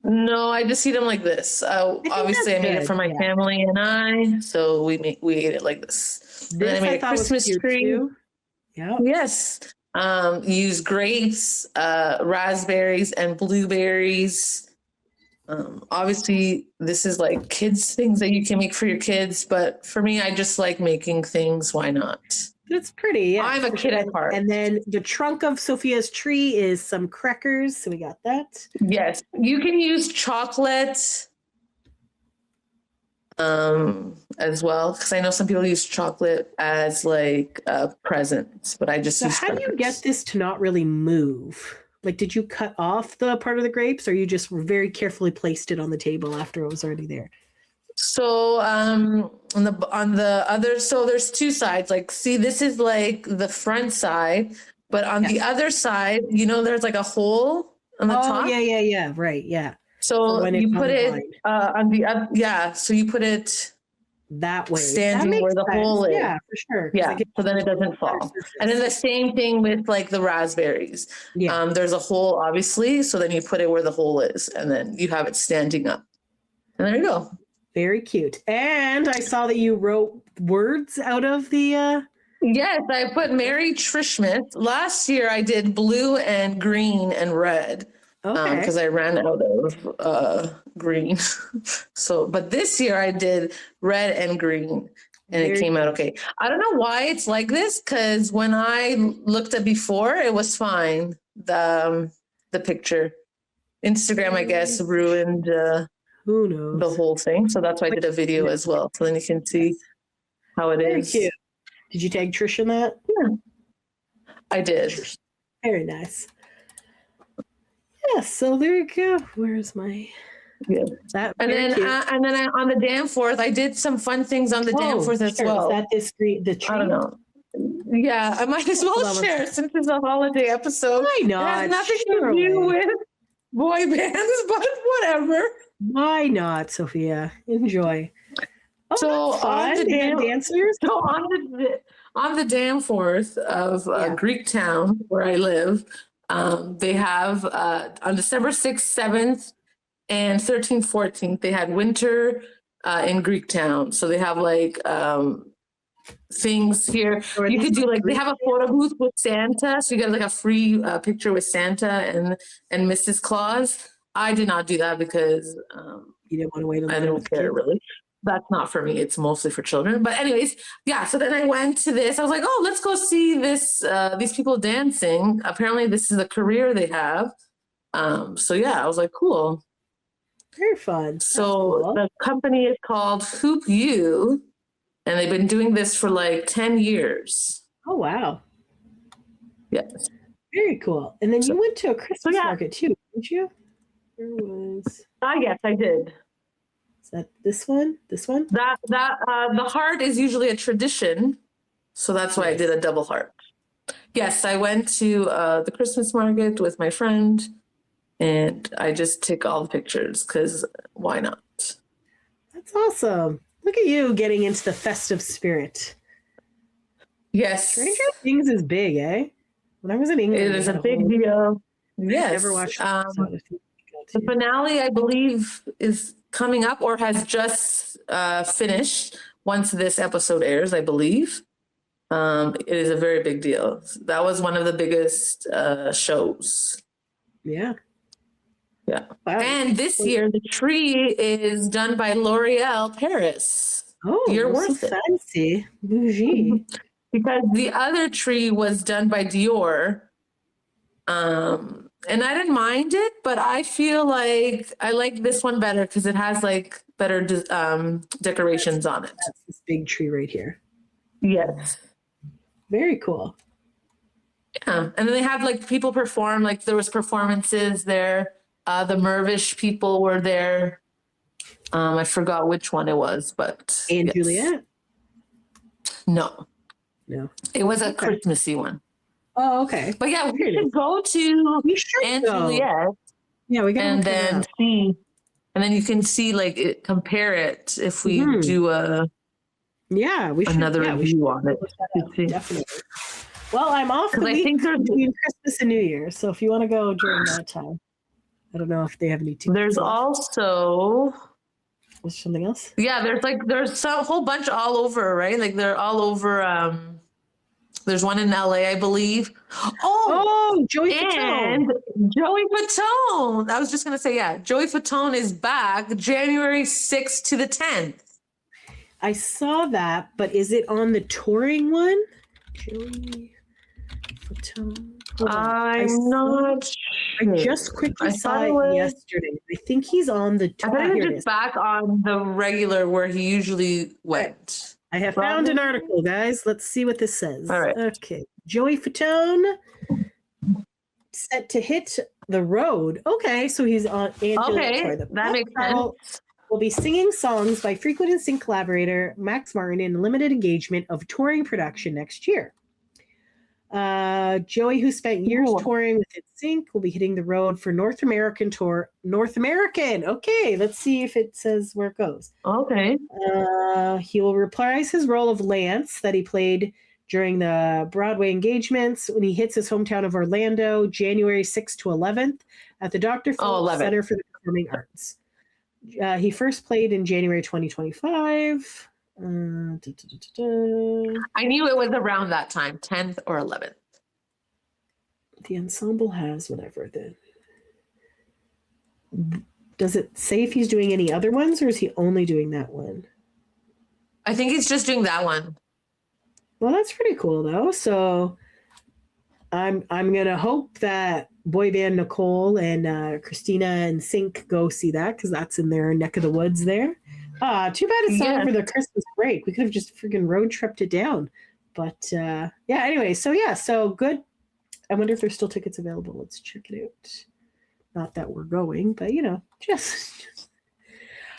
No, I just eat them like this. Obviously, I made it for my family and I, so we ate it like this. And then I made a Christmas tree. Too. Yeah. Yes. Use grapes, raspberries, and blueberries. Obviously, this is like kids things that you can make for your kids, but for me, I just like making things. Why not? That's pretty. Yeah, I'm a kid at heart. And then the trunk of Sophia's tree is some crackers. So we got that. Yes, you can use chocolate as well, because I know some people use chocolate as like presents, but I just use how do you get this to not really move? Like, did you cut off the part of the grapes, or you just very carefully placed it on the table after it was already there? So on the other, so there's 2 sides. Like, see, this is like the front side, but on the other side, there's like a hole on the top. Yeah. Right. Yeah. So you put it on the other, so you put it that way, standing where the hole is. Yeah, for sure. Yeah, so then it doesn't fall. And then the same thing with like the raspberries. Yeah. There's a hole, obviously, so then you put it where the hole is, and then you have it standing up. And there you go. Very cute. And I saw that you wrote words out of the. Yes, I put Merry Christmas. Last year I did blue and green and red. Okay. Because I ran out of green. But this year I did red and green, and it came out okay. I don't know why it's like this, because when I looked at before, it was fine. The picture. Instagram, I guess, ruined who knows the whole thing. So that's why I did a video as well. So then you can see how it is. Cute. Did you tag Trish in that? Yeah, I did. Very nice. Yeah, so there you go. Where's my? Yeah. And then on the Danforth, I did some fun things on the Danforth as well. Is that discreet? The tree? I don't know. Yeah, I might as well share since it's a holiday episode. Why not? It has nothing to do with boy bands, but whatever. Why not, Sophia? Enjoy. Oh, so on the dancers. So on the Danforth of Greektown, where I live. They have on December 6th, 7th, and 13th, 14th, they had winter in Greektown. So they have like things here. You could do like, they have a photo booth with Santa. So you get like a free picture with Santa and Mrs. Claus. I did not do that because you didn't want to wait. I don't care really. That's not for me. It's mostly for children. But anyways, yeah. So then I went to this. I was like, oh, let's go see this. These people dancing. Apparently, this is a career they have. So yeah, I was like, cool. Very fun. So the company is called Hoop You, and they've been doing this for like 10 years. Oh, wow. Yes. Very cool. And then you went to a Christmas market too, didn't you? There was. Yes, I did. Is that this one? This one? The heart is usually a tradition, so that's why I did a double heart. Yes, I went to the Christmas market with my friend, and I just took all the pictures because why not? That's awesome. Look at you getting into the festive spirit. Yes. Stranger Things is big, eh? When I was in England, it is a big deal. Yes. I never watched the finale, I believe, is coming up or has just finished once this episode airs, I believe. It is a very big deal. That was one of the biggest shows. Yeah. Yeah. Wow. And this year, the tree is done by L'Oreal Paris. Oh, you're worth it. Fancy. Bougie. Because the other tree was done by Dior. And I didn't mind it, but I feel like I like this one better because it has like better decorations on it. That's this big tree right here. Yes. Very cool. Yeah. And then they have like people perform, like there was performances there. The Mervish people were there. I forgot which one it was, but. And Juliet? No. No. It was a Christmassy one. Oh, okay. But yeah, we should go to Juliet. Yeah, we can. And then see. And then you can see like compare it if we do a. Yeah, we should. Another review on it. Definitely. Well, I'm off the week between Christmas and New Year, so if you want to go during that time, I don't know if they have any tickets. There's also. Was something else? Yeah, there's a whole bunch all over, right? Like they're all over. There's one in LA, I believe. Oh, Joey Fatone. Joey Fatone. I was just gonna say, Joey Fatone is back January 6th to the 10th. I saw that, but is it on the touring one? Joey Fatone. I'm not sure. I just quickly saw it yesterday. I think he's on the tour. I think he's back on the regular where he usually went. I have found an article, guys. Let's see what this says. All right. Okay. Joey Fatone set to hit the road. Okay, so he's on Angela. That makes sense. Will be singing songs by frequent and sync collaborator Max Martin in limited engagement of touring production next year. Joey, who spent years touring with NSYNC, will be hitting the road for North American tour. North American. Okay, let's see if it says where it goes. Okay. He will reprise his role of Lance that he played during the Broadway engagements when he hits his hometown of Orlando, January 6th to 11th at the Dr. Phillips Center for the Performing Arts. He first played in January 2025. I knew it was around that time, 10th or 11th. The ensemble has whatever then. Does it say if he's doing any other ones or is he only doing that one? I think he's just doing that one. Well, that's pretty cool though. So I'm gonna hope that boy band Nicole and Christina and Sync go see that because that's in their neck of the woods there. Too bad it's not over the Christmas break. We could have just freaking road tripped it down. But anyway, so good. I wonder if there's still tickets available. Let's check it out. Not that we're going, but just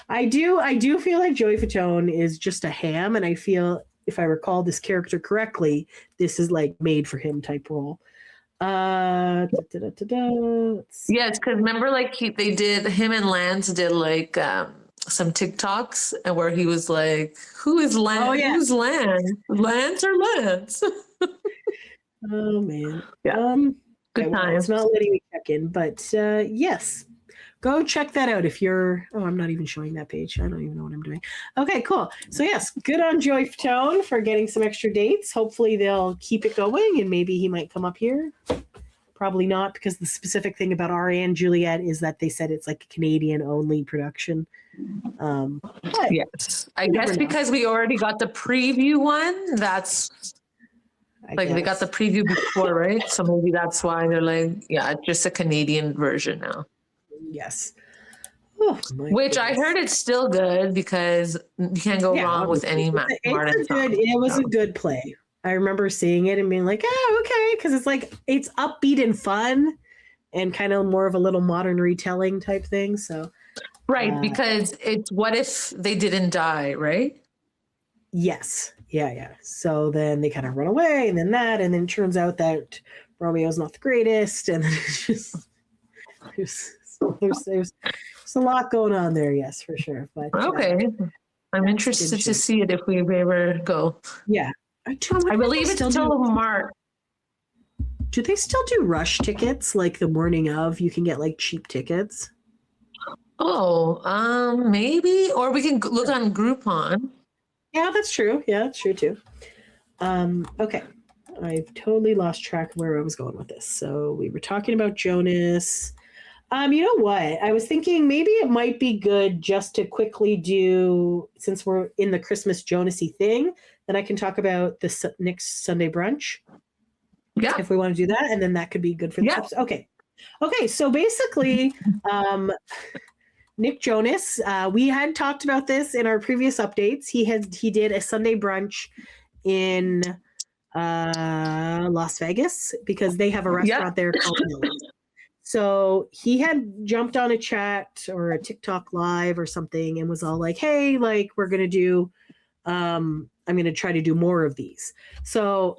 I do feel like Joey Fatone is just a ham, and I feel if I recall this character correctly, this is like made for him type role. Yes, because remember like him and Lance did like some TikToks and where he was like, who is Lance? Oh, yeah. Who's Lance? Lance or Lance? Oh man. Yeah. Good times. It's not letting me check in, but yes. Go check that out if you're I'm not even showing that page. I don't even know what I'm doing. Okay, cool. So yes, good on Joey Fatone for getting some extra dates. Hopefully they'll keep it going and maybe he might come up here. Probably not, because the specific thing about Ari and Juliet is that they said it's like a Canadian only production. Yes. I guess because we already got the preview one, that's they got the preview before, right? So maybe that's why they're like, it's just a Canadian version now. Yes. Which I heard it's still good because you can't go wrong with any Martin song. It was a good play. I remember seeing it and being like, oh, okay, because it's like it's upbeat and fun, and kind of more of a little modern retelling type thing. So, right, because it's what if they didn't die, right? Yes, yeah. So then they kind of run away, and then it turns out that Romeo's not the greatest, and then it's just there's a lot going on there. Yes, for sure. But okay, I'm interested to see it if we ever go. Yeah. I believe it's still March. Do they still do rush tickets like the morning of? You can get like cheap tickets. Oh, maybe, or we can look on Groupon. Yeah, that's true. Yeah, that's true too. Okay, I've totally lost track of where I was going with this. So we were talking about Jonas. You know what? I was thinking maybe it might be good just to quickly do, since we're in the Christmas Jonasy thing, then I can talk about the next Sunday brunch. Yeah. If we want to do that, and then that could be good for the episode. Okay. So basically, Nick Jonas, we had talked about this in our previous updates. He did a Sunday brunch in Las Vegas because they have a restaurant there called Mills. So he had jumped on a chat or a TikTok live or something and was all like, hey, like we're going to do, I'm going to try to do more of these. So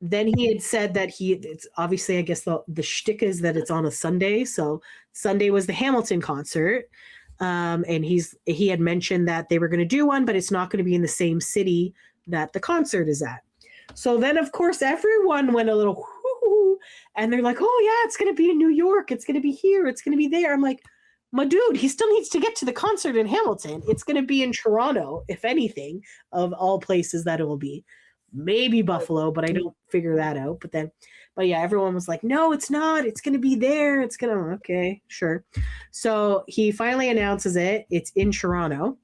then he had said that it's obviously, I guess the shtick is that it's on a Sunday. So Sunday was the Hamilton concert. And he had mentioned that they were going to do one, but it's not going to be in the same city that the concert is at. So then of course everyone went a little whoo, and they're like, oh yeah, it's going to be in New York. It's going to be here. It's going to be there. I'm like, my dude, he still needs to get to the concert in Hamilton. It's going to be in Toronto, if anything, of all places that it will be. Maybe Buffalo, but I don't figure that out. But yeah, everyone was like, no, it's not. It's going to be there. It's going to, okay, sure. So he finally announces it. It's in Toronto.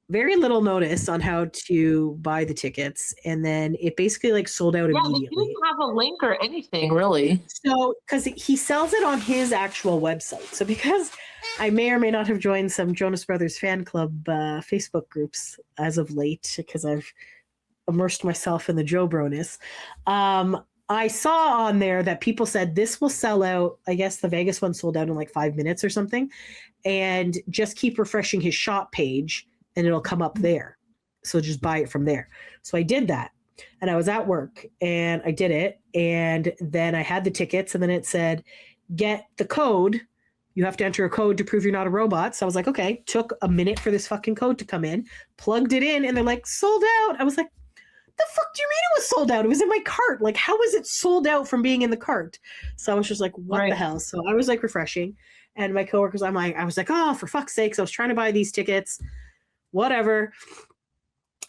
Very little notice on how to buy the tickets. And then it basically like sold out immediately. They didn't have a link or anything, really. So, because he sells it on his actual website. So because I may or may not have joined some Jonas Brothers fan club Facebook groups as of late, because I've immersed myself in the Joe Broness. I saw on there that people said this will sell out. I guess the Vegas one sold out in like 5 minutes or something. And just keep refreshing his shop page and it'll come up there. So just buy it from there. So I did that. And I was at work and I did it. And then I had the tickets and then it said, get the code. You have to enter a code to prove you're not a robot. So I was like, okay, took a minute for this fucking code to come in, plugged it in, and they're like, sold out. I was like, the fuck do you mean it was sold out? It was in my cart. Like, how was it sold out from being in the cart? So I was just like, what the hell? So I was like refreshing. And my coworkers, I was like, oh, for fuck's sakes, I was trying to buy these tickets, whatever.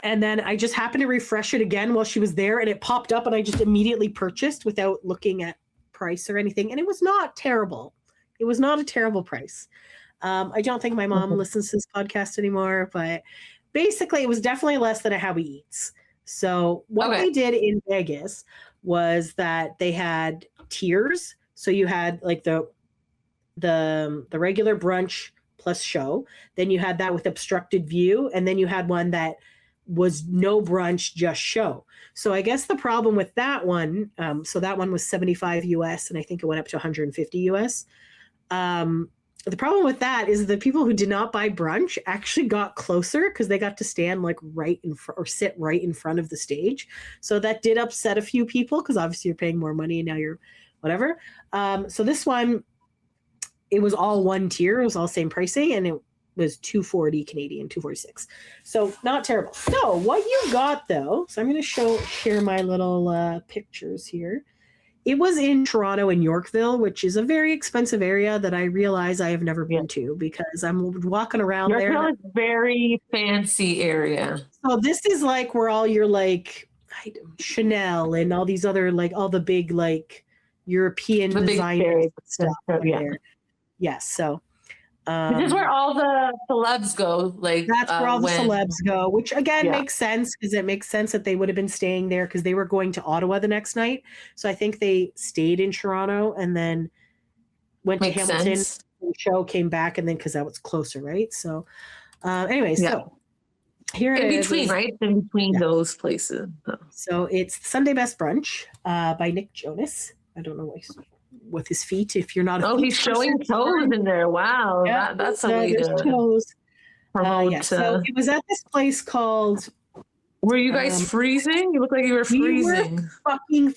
And then I just happened to refresh it again while she was there and it popped up and I just immediately purchased without looking at price or anything. And it was not terrible. It was not a terrible price. I don't think my mom listens to this podcast anymore, but basically it was definitely less than a How He Eats. So what they did in Vegas was that they had tiers. So you had like the regular brunch plus show. Then you had that with obstructed view. And then you had one that was no brunch, just show. So I guess the problem with that one, so that one was 75 US and I think it went up to 150 US. The problem with that is the people who did not buy brunch actually got closer because they got to stand like right in front or sit right in front of the stage. So that did upset a few people because obviously you're paying more money and now you're whatever. So this one, it was all one tier. It was all same pricing and it was $240 Canadian, $246. So not terrible. So what you got though, so I'm going to share my little pictures here. It was in Toronto and Yorkville, which is a very expensive area that I realize I have never been to because I'm walking around there. Yorkville is a very fancy area. So this is like where all your like Chanel and all these other like all the big like European designers stuff there. Yes, so this is where all the celebs go. Like that's where all the celebs go, which again makes sense because it makes sense that they would have been staying there because they were going to Ottawa the next night. So I think they stayed in Toronto and then went to Hamilton the show came back, and then because that was closer, right? So, anyways, so here it is. In between, right? In between those places. So it's Sunday Best Brunch by Nick Jonas. I don't know with his feet. If you're not, he's showing toes in there. Wow, that's a way to toes. promote. So it was at this place called. Were you guys freezing? You look like you were freezing. We were fucking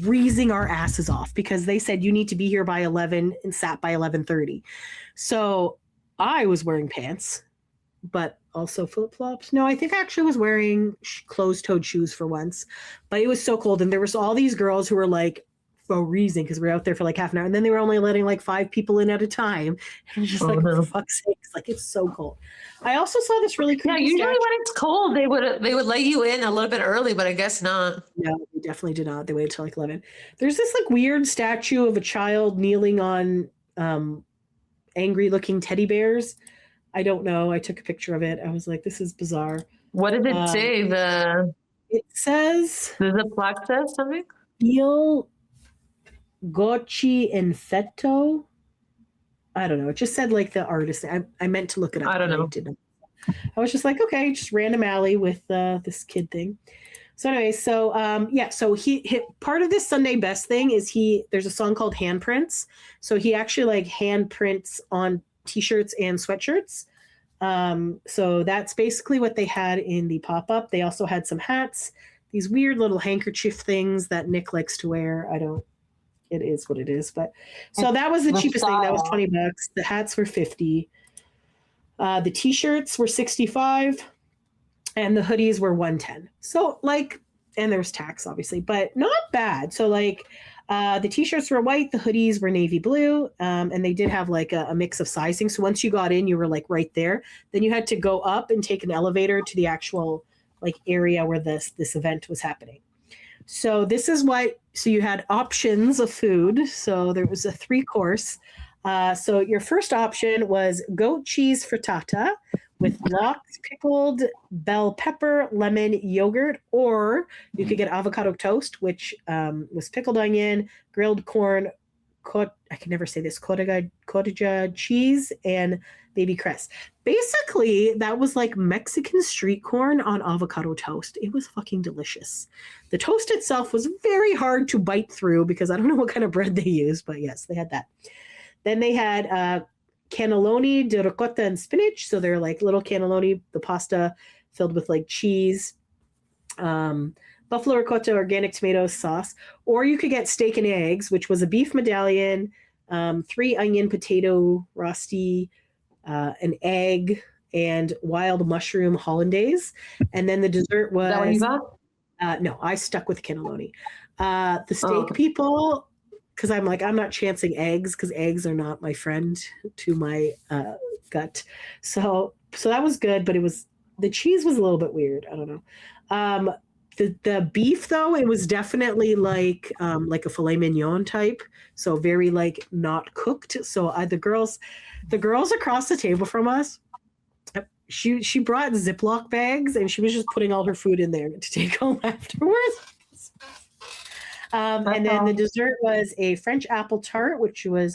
freezing our asses off because they said you need to be here by 11 and sat by 11:30. So I was wearing pants, but also flip-flops. No, I think I actually was wearing closed-toed shoes for once, but it was so cold. And there was all these girls who were like freezing because we were out there for like half an hour, and then they were only letting like 5 people in at a time. And just for fuck's sakes, like it's so cold. I also saw this really cool. Yeah, usually when it's cold, they would let you in a little bit early, but I guess not. No, they definitely did not. They waited till like 11. There's this like weird statue of a child kneeling on angry-looking teddy bears. I don't know. I took a picture of it. I was like, this is bizarre. What does it say? It says. Does the plaque say something? Il Gocci Infetto. I don't know. It just said like the artist. I meant to look it up. I don't know. I was just like, okay, just random alley with this kid thing. So anyway, so he part of this Sunday Best thing is there's a song called Handprints. So he actually like handprints on t-shirts and sweatshirts. So that's basically what they had in the pop-up. They also had some hats, these weird little handkerchief things that Nick likes to wear. It is what it is. But so that was the cheapest thing. That was $20. The hats were $50. The t-shirts were $65 and the hoodies were $110. So like, and there was tax obviously, but not bad. So like the t-shirts were white, the hoodies were navy blue, and they did have like a mix of sizing. So once you got in, you were like right there. Then you had to go up and take an elevator to the actual like area where this event was happening. So so you had options of food. So there was a 3-course. So your first option was goat cheese frittata with lox, pickled bell pepper, lemon, yogurt, or you could get avocado toast, which was pickled onion, grilled corn, I can never say this, cotija cheese, and baby cress. Basically, that was like Mexican street corn on avocado toast. It was fucking delicious. The toast itself was very hard to bite through because I don't know what kind of bread they used, but yes, they had that. Then they had cannelloni di ricotta and spinach. So they're like little cannelloni, the pasta filled with like cheese, buffalo ricotta, organic tomato sauce. Or you could get steak and eggs, which was a beef medallion, 3 onion potato rosti, an egg, and wild mushroom hollandaise. And then the dessert was... Is that what you got? No, I stuck with cannelloni. The steak people... Because I'm like, I'm not chancing eggs because eggs are not my friend to my gut. So that was good, but the cheese was a little bit weird. I don't know. The beef though, it was definitely like a filet mignon type. So very like not cooked. So the girls across the table from us, she brought Ziploc bags and she was just putting all her food in there to take home afterwards. And then the dessert was a French apple tart, which was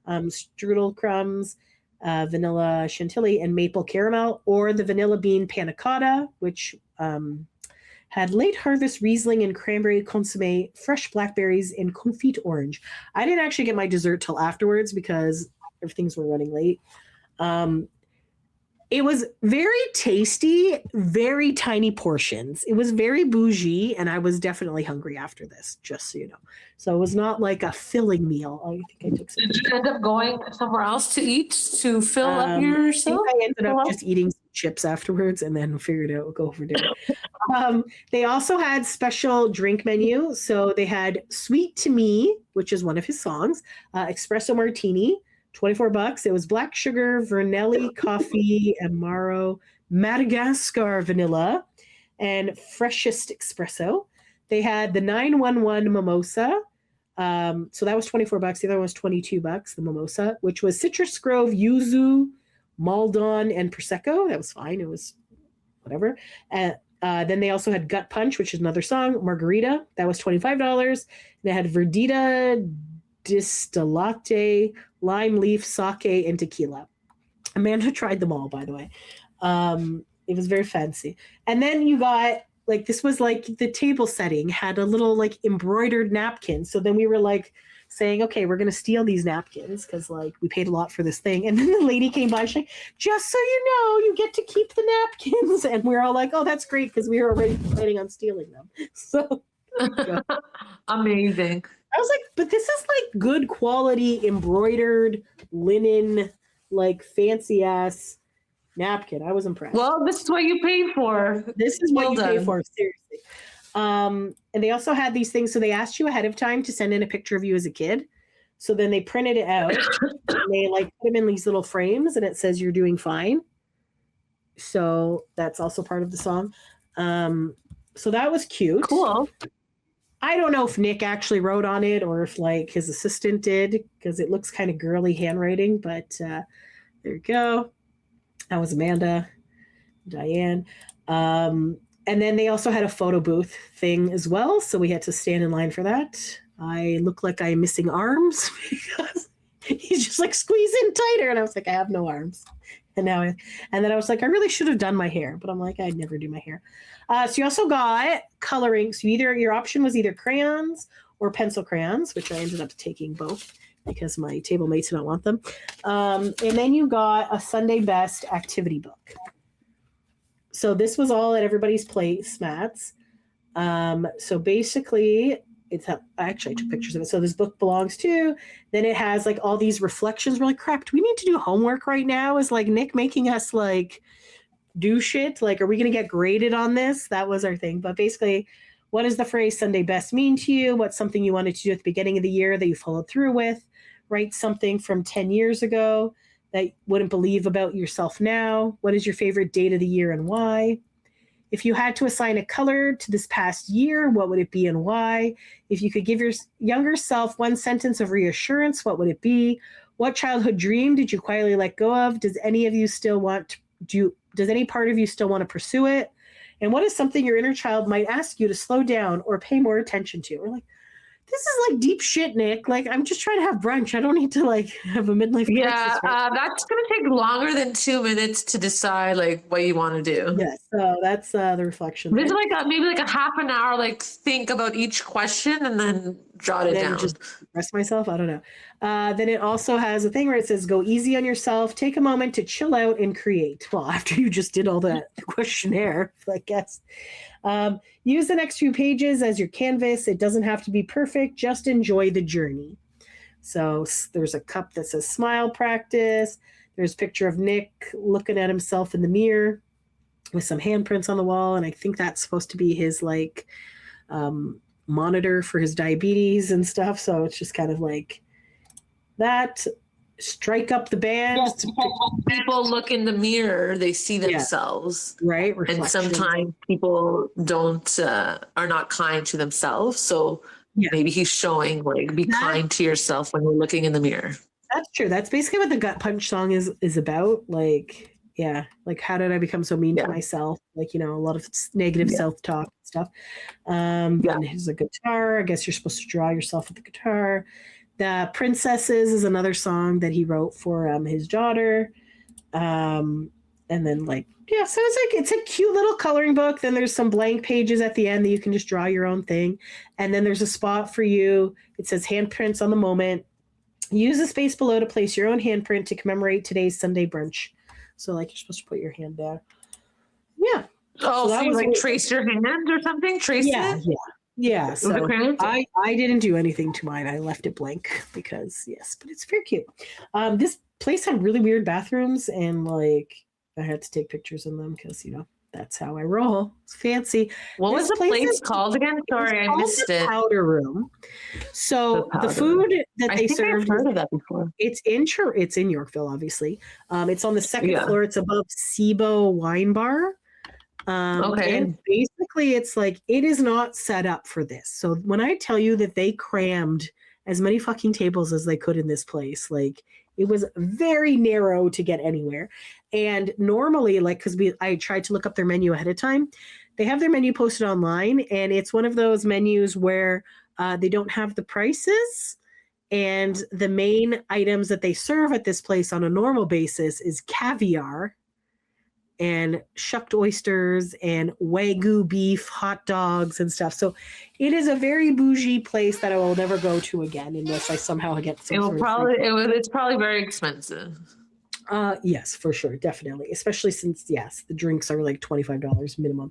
strudel crumbs, vanilla chantilly, and maple caramel, or the vanilla bean panna cotta, which had late harvest Riesling and cranberry consommé, fresh blackberries, and confit orange. I didn't actually get my dessert till afterwards because everything's were running late. It was very tasty, very tiny portions. It was very bougie, and I was definitely hungry after this, just so you know. So it was not like a filling meal. I think I took some. Did you end up going somewhere else to eat to fill up yourself? I ended up just eating some chips afterwards and then figured out go for dinner. They also had special drink menu. So they had Sweet to Me, which is one of his songs, espresso martini, $24. It was black sugar, Vernelli coffee, Amaro, Madagascar vanilla, and freshest espresso. They had the 911 mimosa. So that was $24. The other one was $22, the mimosa, which was citrus grove, yuzu, maldon, and prosecco. That was fine. It was whatever. Then they also had gut punch, which is another song, margarita. That was $25. They had verdita distillate, lime leaf, sake, and tequila. Amanda tried them all, by the way. It was very fancy. And then you got like, this was like the table setting had a little like embroidered napkin. So then we were like saying, okay, we're going to steal these napkins because like we paid a lot for this thing. And then the lady came by, she's like, just so you know, you get to keep the napkins. And we were all like, oh, that's great because we were already planning on stealing them. So amazing. I was like, but this is like good quality embroidered linen, like fancy ass napkin. I was impressed. Well, this is what you paid for. This is what you pay for, seriously. And they also had these things. So they asked you ahead of time to send in a picture of you as a kid. So then they printed it out and they like put them in these little frames and it says you're doing fine. So that's also part of the song. So that was cute. Cool. I don't know if Nick actually wrote on it or if like his assistant did because it looks kind of girly handwriting, but there you go. That was Amanda, Diane. And then they also had a photo booth thing as well. So we had to stand in line for that. I look like I'm missing arms because he's just like squeezing tighter. And I was like, I have no arms. And then I was like, I really should have done my hair, but I'm like, I'd never do my hair. So you also got coloring. So your option was either crayons or pencil crayons, which I ended up taking both because my table mates did not want them. And then you got a Sunday Best activity book. So this was all at everybody's placemats. So basically, I took pictures of it. So this book belongs to, then it has like all these reflections. We're like, crap, do we need to do homework right now? Is like Nick making us like do shit? Like, are we going to get graded on this? That was our thing. But basically, what does the phrase Sunday Best mean to you? What's something you wanted to do at the beginning of the year that you followed through with? Write something from 10 years ago that you wouldn't believe about yourself now. What is your favorite date of the year and why? If you had to assign a color to this past year, what would it be and why? If you could give your younger self one sentence of reassurance, what would it be? What childhood dream did you quietly let go of? Does any part of you still want to pursue it? And what is something your inner child might ask you to slow down or pay more attention to? We're like, this is like deep shit, Nick. Like, I'm just trying to have brunch. I don't need to like have a midlife crisis. Yeah, that's going to take longer than 2 minutes to decide like what you want to do. Yes, so that's the reflection. There's like maybe like a half an hour, like think about each question and then jot it down. Just rest myself. I don't know. Then it also has a thing where it says, go easy on yourself. Take a moment to chill out and create. Well, after you just did all that questionnaire, I guess. Use the next few pages as your canvas. It doesn't have to be perfect. Just enjoy the journey. So there's a cup that says smile practice. There's a picture of Nick looking at himself in the mirror with some handprints on the wall. And I think that's supposed to be his like monitor for his diabetes and stuff. So it's just kind of like that. Strike up the band. Yes, when people look in the mirror, they see themselves. Yeah, right. And sometimes people are not kind to themselves. So maybe he's showing like, be kind to yourself when you're looking in the mirror. That's true. That's basically what the Gut Punch song is about. Like, yeah. Like, how did I become so mean to myself? Like, a lot of negative self-talk and stuff. And here's a guitar. I guess you're supposed to draw yourself with the guitar. The Princesses is another song that he wrote for his daughter. And then so it's a cute little coloring book. Then there's some blank pages at the end that you can just draw your own thing. And then there's a spot for you. It says handprints on the moment. Use the space below to place your own handprint to commemorate today's Sunday brunch. So like you're supposed to put your hand down. Yeah. Oh, so you like trace your hand or something? Trace it? Yeah. Yeah, so I didn't do anything to mine. I left it blank because but it's very cute. This place had really weird bathrooms and like I had to take pictures in them because that's how I roll. It's fancy. What was the place called again? Sorry, I missed it. Powder Room. So the food that they serve. I've heard of that before. It's in Yorkville, obviously. It's on the second floor. It's above SIBO Wine Bar. And basically it's like, it is not set up for this. So when I tell you that they crammed as many fucking tables as they could in this place, like it was very narrow to get anywhere. And normally, like, I tried to look up their menu ahead of time. They have their menu posted online and it's one of those menus where they don't have the prices. And the main items that they serve at this place on a normal basis is caviar and shucked oysters and Wagyu beef, hot dogs and stuff. So it is a very bougie place that I will never go to again unless I somehow get some It's probably very expensive. Yes, for sure. Definitely. Especially since, yes, the drinks are like $25 minimum.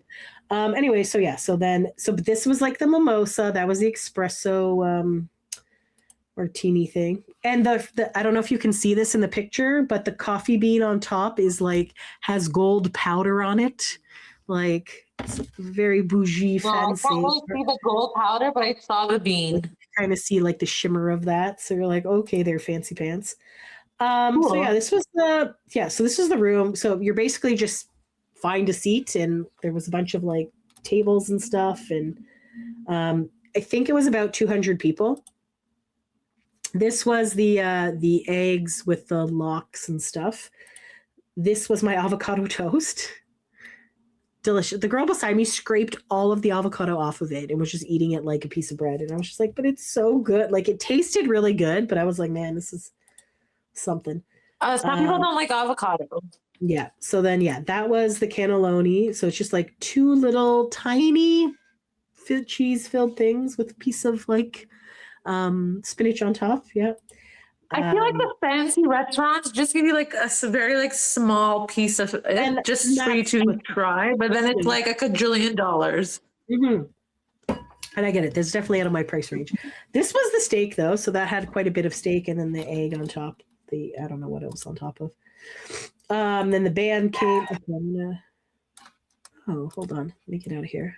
Anyway, so but this was like the mimosa. That was the espresso, martini thing. And the I don't know if you can see this in the picture, but the coffee bean on top is like, has gold powder on it. Like, it's very bougie, fancy. I can't really see the gold powder, but I saw the bean. Kind of see like the shimmer of that. So you're like, okay, they're fancy pants. Cool. So this is the room. So you're basically just find a seat, and there was a bunch of like tables and stuff. And I think it was about 200 people. This was the eggs with the lox and stuff. This was my avocado toast. Delicious. The girl beside me scraped all of the avocado off of it and was just eating it like a piece of bread. And I was just like, but it's so good. Like, it tasted really good, but I was like, man, this is something. Some people don't like avocado. Yeah. So then, that was the cannelloni. So it's just like two little tiny cheese filled things with a piece of like spinach on top. Yeah. I feel like the fancy restaurants just give you like a very like small piece of it just for you to try, but then it's like a $1 quadrillion. Mm-hmm. And I get it. That's definitely out of my price range. This was the steak though, so that had quite a bit of steak, and then the egg on top. I don't know what it was on top of. Then the band came. Okay, hold on. Let me get out of here.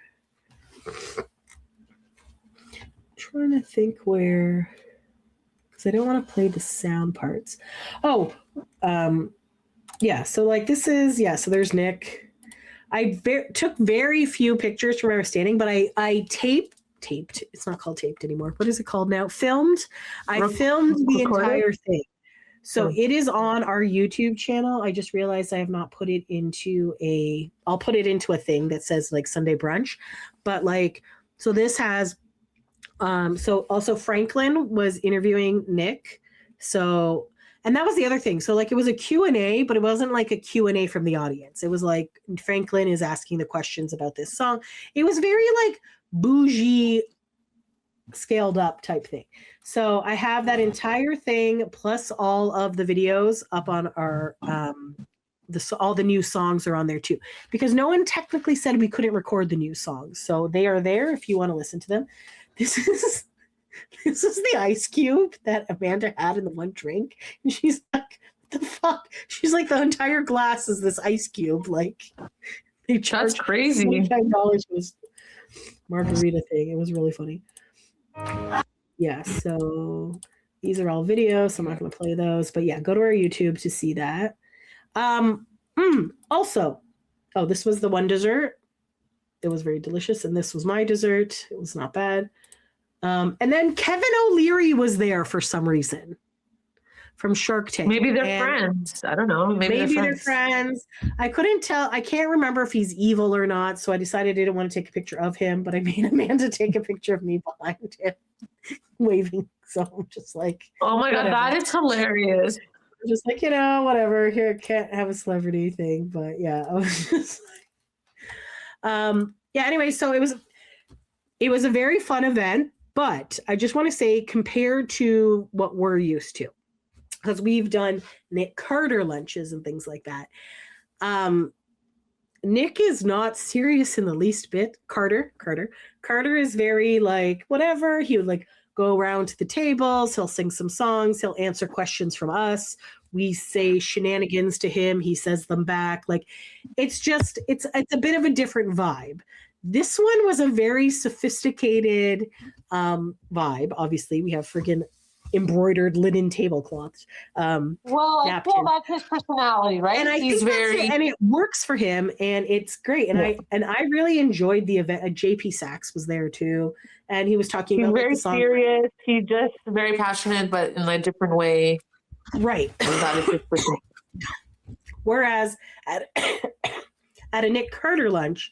Trying to think where, because I don't want to play the sound parts. So like this is, so there's Nick. I took very few pictures from where I was standing, but I taped. It's not called taped anymore. What is it called now? Filmed. I filmed the entire thing. So it is on our YouTube channel. I just realized I have not put it into I'll put it into a thing that says like Sunday brunch. But like, so this has, so also Franklin was interviewing Nick. So, and that was the other thing. So like, it was a Q&A, but it wasn't like a Q&A from the audience. It was like Franklin is asking the questions about this song. It was very like bougie, scaled up type thing. So I have that entire thing plus all of the videos up on our all the new songs are on there too, because no one technically said we couldn't record the new songs, so they are there if you want to listen to them. This is the ice cube that Amanda had in the one drink, and she's like, what the fuck? She's like, the entire glass is this ice cube. Like, they charged That's crazy. $25 for this margarita thing. It was really funny. Yeah, so these are all videos, so I'm not going to play those, but go to our YouTube to see that. Also, this was the one dessert. It was very delicious, and this was my dessert. It was not bad. And then Kevin O'Leary was there for some reason from Shark Tank. Maybe they're friends. I don't know. Maybe they're friends. I couldn't tell. I can't remember if he's evil or not, so I decided I didn't want to take a picture of him, but I made Amanda take a picture of me behind him waving. So I'm just like, oh my God, that is hilarious. I'm just like, whatever. Here, can't have a celebrity thing, but I was just like, anyway, so it was a very fun event, but I just want to say, compared to what we're used to, because we've done Nick Carter lunches and things like that. Nick is not serious in the least bit. Carter is very like, whatever. He would like go around to the tables. He'll sing some songs. He'll answer questions from us. We say shenanigans to him. He says them back. Like, it's a bit of a different vibe. This one was a very sophisticated vibe. Obviously, we have friggin' embroidered linen tablecloths. I feel that's his personality, right? And and it works for him, and it's great. And I really enjoyed the event. JP Sachs was there too, and he was talking about very the song. Serious. He's just very passionate, but in a different way. Right. That is his personality. Whereas at a Nick Carter lunch,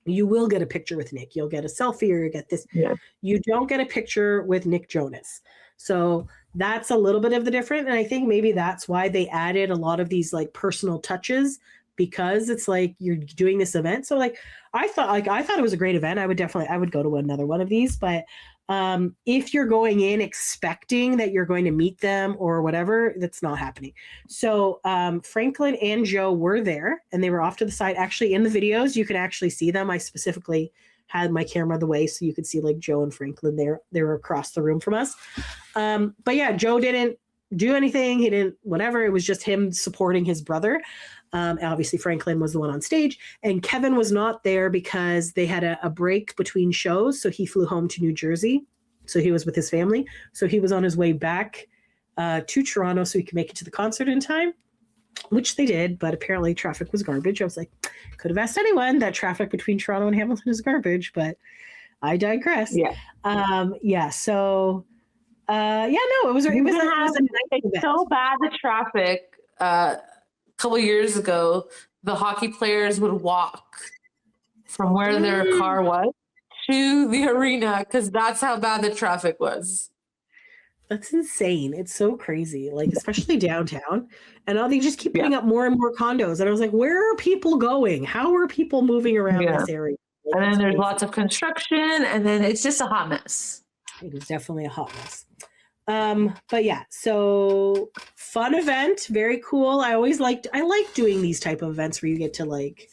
you will get a picture with Nick. You'll get a selfie, or you get this. Yeah. You don't get a picture with Nick Jonas. So that's a little bit of the different. And I think maybe that's why they added a lot of these like personal touches, because it's like you're doing this event. So like I thought it was a great event. I would go to another one of these. But if you're going in expecting that you're going to meet them or whatever, that's not happening. So Franklin and Joe were there, and they were off to the side. Actually, in the videos, you can actually see them. I specifically had my camera the way so you could see like Joe and Franklin there. They were across the room from us. But yeah, Joe didn't do anything. He didn't, whatever. It was just him supporting his brother. Obviously, Franklin was the one on stage, and Kevin was not there because they had a break between shows. So he flew home to New Jersey. So he was with his family. So he was on his way back to Toronto so he could make it to the concert in time, which they did. But apparently traffic was garbage. I was like, could have asked anyone that traffic between Toronto and Hamilton is garbage, but I digress. Yeah. So it was a nice it's event. so bad, the traffic. Couple years ago, the hockey players would walk from where their car was to the arena because that's how bad the traffic was. That's insane. It's so crazy, like especially downtown. And now they just keep putting up more and more condos. And I was like, where are people going? How are people moving around this area? Like, and then there's lots of construction, and then it's just a hot mess. It is definitely a hot mess. But yeah, so fun event, very cool. I like doing these type of events where you get to like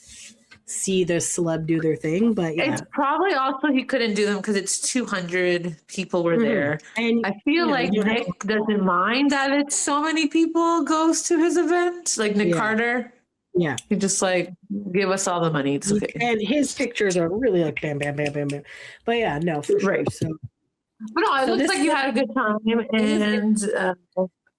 see the celeb do their thing. But yeah, it's probably also he couldn't do them because it's 200 people were there. And I feel like Nick doesn't mind that it's so many people goes to his event, like Nick Carter. Yeah, he just like give us all the money. It's okay. And his pictures are really like bam, bam, bam, bam, bam. But yeah, no, for sure. So. But no, it looks like you had a good time, and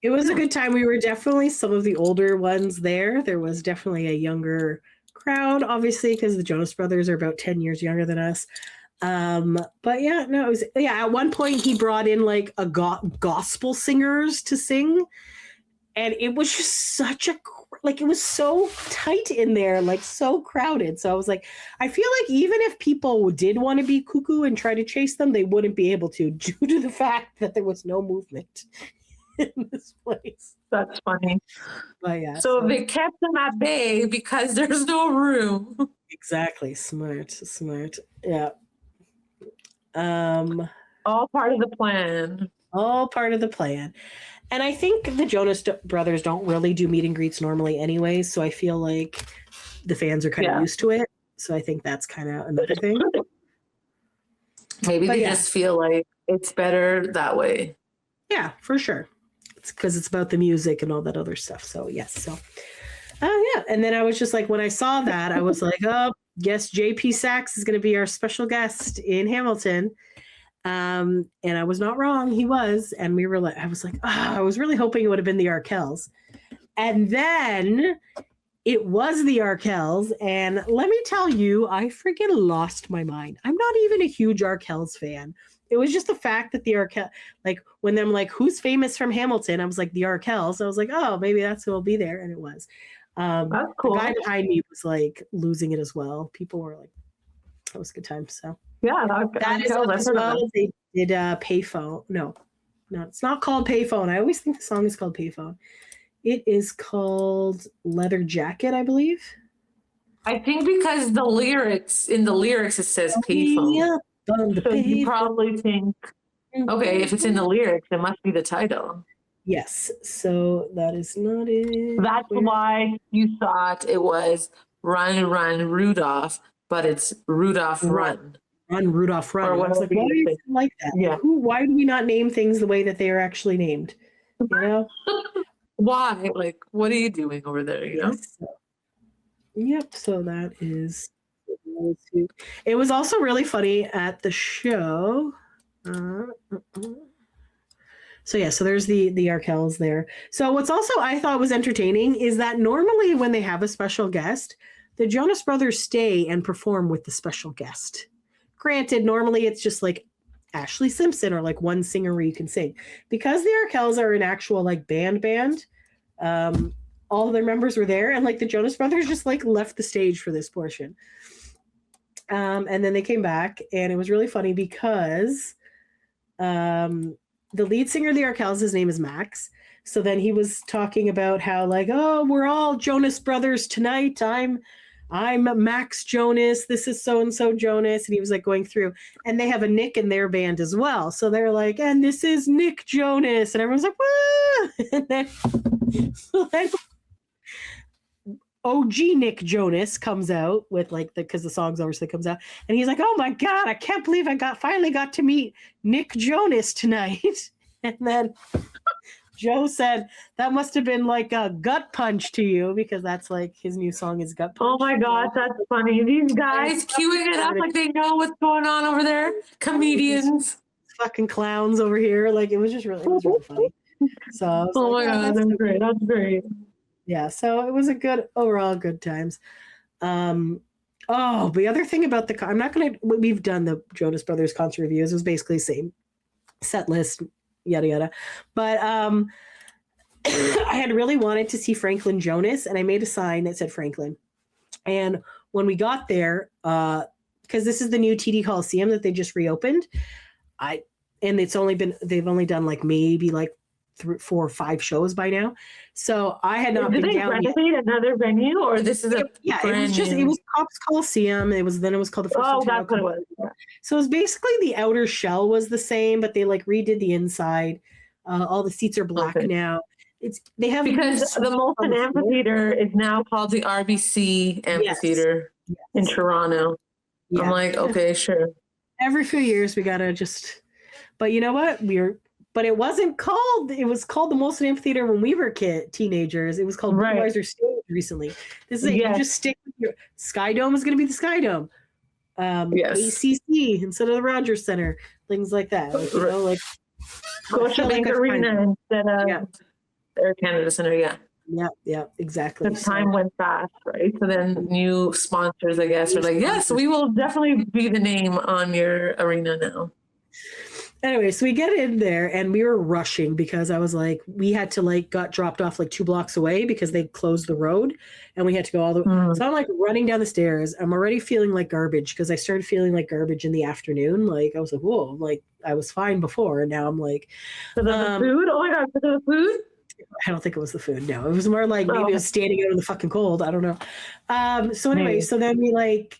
it was a good time. We were definitely some of the older ones there. There was definitely a younger crowd, obviously, because the Jonas Brothers are about 10 years younger than us. But yeah, no, it was, at one point he brought in like a gospel singers to sing, and it was just such a it was so tight in there, like so crowded. So I was like, I feel like even if people did want to be cuckoo and try to chase them, they wouldn't be able to due to the fact that there was no movement in this place. That's funny. But yeah. So they kept them at bay because there's no room. Exactly. Smart. Yeah. All part of the plan. All part of the plan. And I think the Jonas Brothers don't really do meet and greets normally anyway, so I feel like the fans are kind of used to it. So I think that's kind of another thing. Maybe they just feel like it's better that way. Yeah, for sure. It's because it's about the music and all that other stuff. So yes. So yeah. And then I was just like, when I saw that, I was like, oh, yes, JP Sachs is going to be our special guest in Hamilton. And I was not wrong. He was. And we were like, I was like, I was really hoping it would have been the Arkells. And then it was the Arkells. And let me tell you, I freaking lost my mind. I'm not even a huge Arkells fan. It was just the fact that the Arkells, like when them like, who's famous from Hamilton? I was like, the Arkells. I was like, oh, maybe that's who will be there. And it was. That's cool. The guy behind me was like losing it as well. People were like, that was a good time. So. Yeah, that is as well. They did Payphone. No, it's not called Payphone. I always think the song is called Payphone. It is called Leather Jacket, I believe. I think because in the lyrics it says payphone. Yeah, so you probably think, okay, if it's in the lyrics, it must be the title. Yes, so that is not it. That's why you thought it was Run, Run, Rudolph, but it's Rudolph Run. Run, Rudolph, Run. I was like, why do you like that? Yeah. Why do we not name things the way that they are actually named? You know? Why? Like, what are you doing over there? You know? Yep. So that is. It was also really funny at the show. So there's the Arkells there. So what's also I thought was entertaining is that normally when they have a special guest, the Jonas Brothers stay and perform with the special guest. Granted, normally it's just like Ashley Simpson or like one singer where you can sing. Because the Arkells are an actual like band, all of their members were there, and like the Jonas Brothers just like left the stage for this portion. And then they came back, and it was really funny because the lead singer of the Arkells, his name is Max. So then he was talking about how like, oh, we're all Jonas Brothers tonight. I'm Max Jonas. This is so-and-so Jonas. And he was like going through, and they have a Nick in their band as well. So they're like, and this is Nick Jonas. And everyone's like, woo! And then OG Nick Jonas comes out with like because the song's over, so it comes out, and he's like, "Oh my god, I can't believe I finally got to meet Nick Jonas tonight." And then Joe said that must have been like a gut punch to you because that's like his new song is Gut Punch. Oh my god, that's funny. These guys queuing it up like they know what's going on over there. Comedians, fucking clowns over here. Like it was really funny. So I was oh like, my god, that's great. That's great. Yeah, so it was a good overall good times. The other thing about we've done the Jonas Brothers concert reviews. It was basically the same set list, yada yada. But I had really wanted to see Franklin Jonas, and I made a sign that said Franklin. And when we got there, because this is the new TD Coliseum that they just reopened, they've only done like maybe like 3, 4, or 5 shows by now. So I had not been down yet. Did they renovate another venue, or this is it was Cops Coliseum. It was called the First Ontario. That's what it was. Yeah. So it was basically the outer shell was the same, but they like redid the inside. All the seats are black now. They have because the Molson Amphitheater is now called the RBC Amphitheater in Toronto. Yeah. I'm like, okay, sure. Every few years we gotta but you know what? But it wasn't called. It was called the Molson Amphitheater when we were teenagers. It was called Budweiser Stage recently. This is you just stick with your Sky Dome is going to be the Sky Dome. ACC instead of the Rogers Center. Things like that. Like, you know, like Scotiabank Arena instead of Air Canada Center. Yeah, exactly. The time went fast, right? So then new sponsors, I guess, are like, yes, we will definitely be the name on your arena now. Anyway, so we get in there and we were rushing because I was like, we had to like got dropped off like 2 blocks away because they closed the road and we had to go all the way. So I'm like running down the stairs. I'm already feeling like garbage because I started feeling like garbage in the afternoon. Like I was like, whoa, like I was fine before. And now I'm like, so the food? Oh my God, for the food? I don't think it was the food. No, it was more like maybe it was standing out in the fucking cold. I don't know. So anyway, so then we like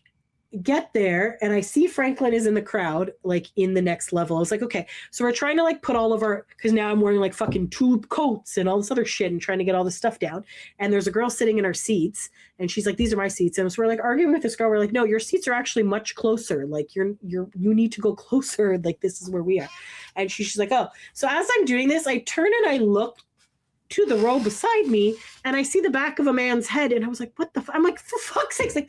get there and I see Franklin is in the crowd, like in the next level. I was like, okay, so we're trying to like put all of our, because now I'm wearing like fucking 2 coats and all this other shit and trying to get all this stuff down. And there's a girl sitting in our seats and she's like, these are my seats. And so we're like arguing with this girl. We're like, no, your seats are actually much closer. Like you need to go closer. Like this is where we are. And she's like, oh. So as I'm doing this, I turn and I look to the row beside me and I see the back of a man's head. And I was like, what the I'm like, for fuck's sakes, like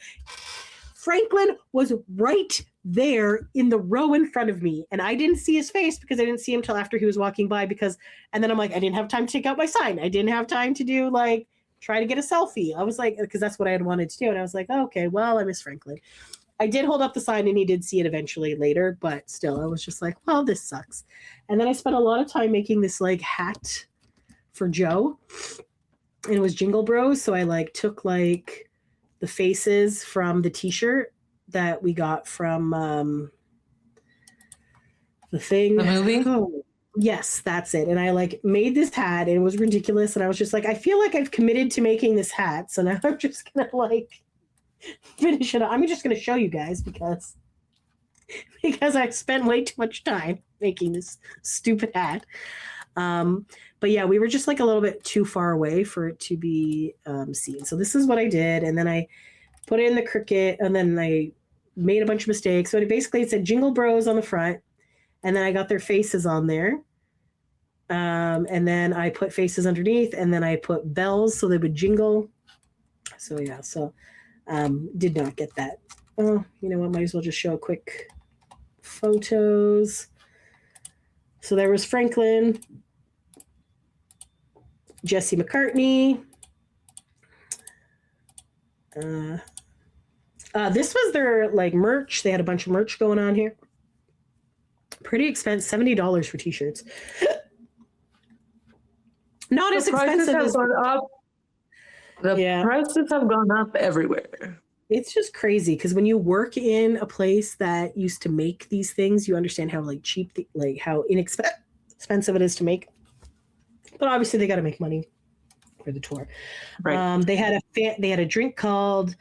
Franklin was right there in the row in front of me. And I didn't see his face because I didn't see him till after he was walking by and then I'm like, I didn't have time to take out my sign. I didn't have time to do like, try to get a selfie. I was like, because that's what I had wanted to do. And I was like, oh, okay, well, I miss Franklin. I did hold up the sign and he did see it eventually later, but still I was just like, well, this sucks. And then I spent a lot of time making this like hat for Joe and it was Jingle Bros. So I like took like the faces from the t-shirt that we got from the thing. The movie? Oh, yes, that's it. And I like made this hat and it was ridiculous. And I was just like, I feel like I've committed to making this hat. So now I'm just going to like finish it up. I'm just going to show you guys because I spent way too much time making this stupid hat. But yeah, we were just like a little bit too far away for it to be seen. So this is what I did. And then I put in the Cricut and then I made a bunch of mistakes. So it said Jingle Bros on the front and then I got their faces on there. And then I put faces underneath and then I put bells so they would jingle. So yeah, did not get that. Oh, you know what? Might as well just show quick photos. So there was Franklin, Jesse McCartney. This was their like merch. They had a bunch of merch going on here. Pretty expensive, $70 for t-shirts. Not as expensive as the prices have gone up everywhere. It's just crazy because when you work in a place that used to make these things, you understand how like cheap, how inexpensive expensive it is to make. But obviously they got to make money for the tour. Right. They had a drink called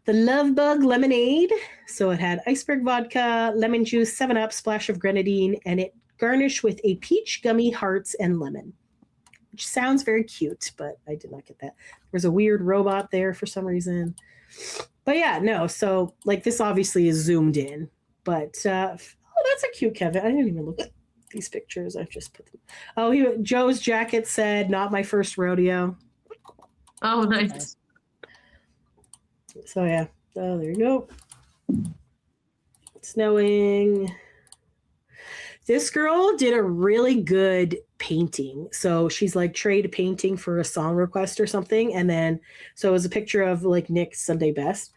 the Love Bug Lemonade. So it had iceberg vodka, lemon juice, 7-Up, splash of grenadine, and it garnished with a peach, gummy hearts, and lemon. Which sounds very cute, but I did not get that. There's a weird robot there for some reason. But yeah, no. So like this obviously is zoomed in. But that's a cute Kevin. I didn't even look at these pictures. I just put them. Oh, Joe's jacket said, "Not my first rodeo." Oh, nice. So yeah. Oh, there you go. It's snowing. This girl did a really good painting. So she's like trade painting for a song request or something. And then, so it was a picture of like Nick's Sunday Best.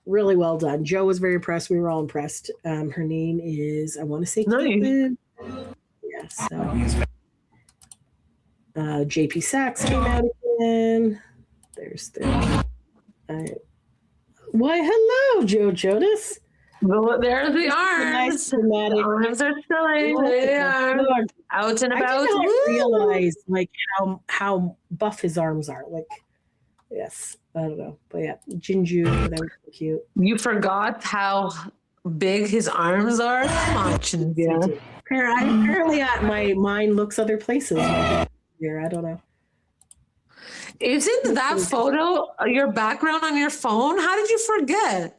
Really well done. Joe was very impressed. We were all impressed. Her name is, I want to say, Caitlin. Yeah, so. JP Sachs came out again. There's why, hello, Joe Jonas. Well, there's the arms. Nice the arms are showing. They are out and about. I did not realize like how buff his arms are. Like, yes, I don't know, but yeah, Jinju, that was so cute. You forgot how big his arms are. Come on, Cinzia. Apparently, my mind looks other places. Here, I don't know. Isn't that photo your background on your phone? How did you forget?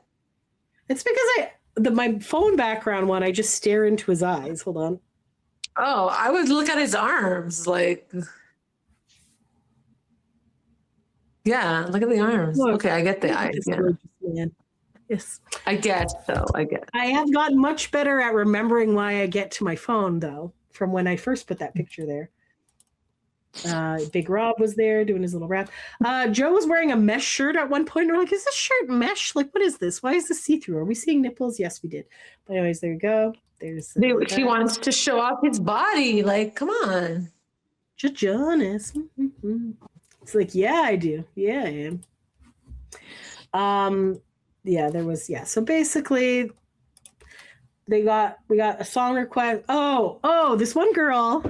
It's because my phone background one, I just stare into his eyes. Hold on. Oh, I would look at his arms. Like, yeah, look at the arms. Look, okay, I get the eyes. Yeah. Man. Yes. I get, though. I get. I have gotten much better at remembering why I get to my phone, though, from when I first put that picture there. Big Rob was there doing his little rap. Joe was wearing a mesh shirt at one point. We're like, is this shirt mesh? Like, what is this? Why is this see-through? Are we seeing nipples? Yes, we did. But anyways, there you go. There's He wants to show off his body. Like, come on. Jonas. It's like, yeah, I do. Yeah, I am. Yeah, there was, yeah. So basically, we got a song request. Oh, this one girl.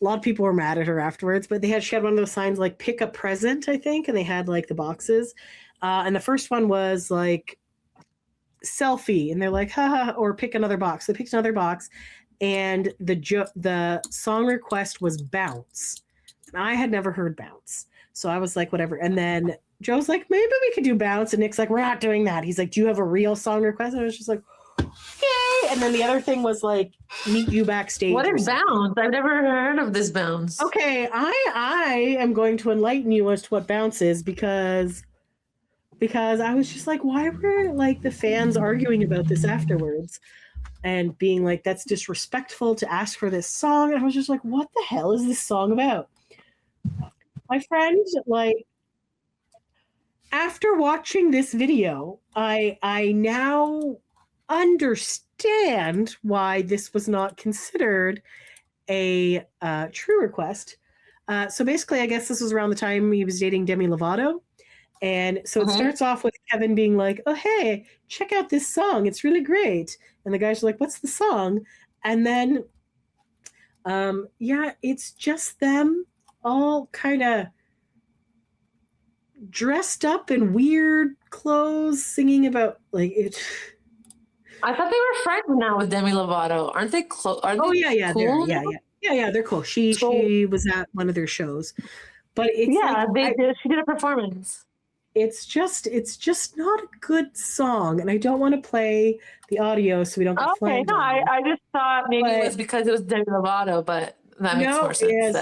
A lot of people were mad at her afterwards, but she had one of those signs like pick a present, I think, and they had like the boxes. And the first one was like selfie, and they're like, haha, or pick another box. They picked another box, and the song request was bounce. And I had never heard bounce. So I was like, whatever. And then Joe's like, maybe we could do bounce. And Nick's like, we're not doing that. He's like, do you have a real song request? And I was just like, okay. And then the other thing was like, meet you backstage. What is bounce? I've never heard of this bounce. Okay, I am going to enlighten you as to what bounce is because I was just like, why were like the fans arguing about this afterwards and being like, that's disrespectful to ask for this song. And I was just like, what the hell is this song about? My friend, like, after watching this video, I now understand why this was not considered a true request. So basically, I guess this was around the time he was dating Demi Lovato. And so it starts off with Kevin being like, oh, hey, check out this song. It's really great. And the guys are like, what's the song? And then, it's just them all kind of dressed up in weird clothes, singing about like it. I thought they were friends now with Demi Lovato. Aren't they close? Oh yeah, cool? They're cool. She was at one of their shows, but it's she did a performance. It's just not a good song, and I don't want to play the audio so we don't get flagged. I just thought maybe it was because it was Demi Lovato, but that makes more sense.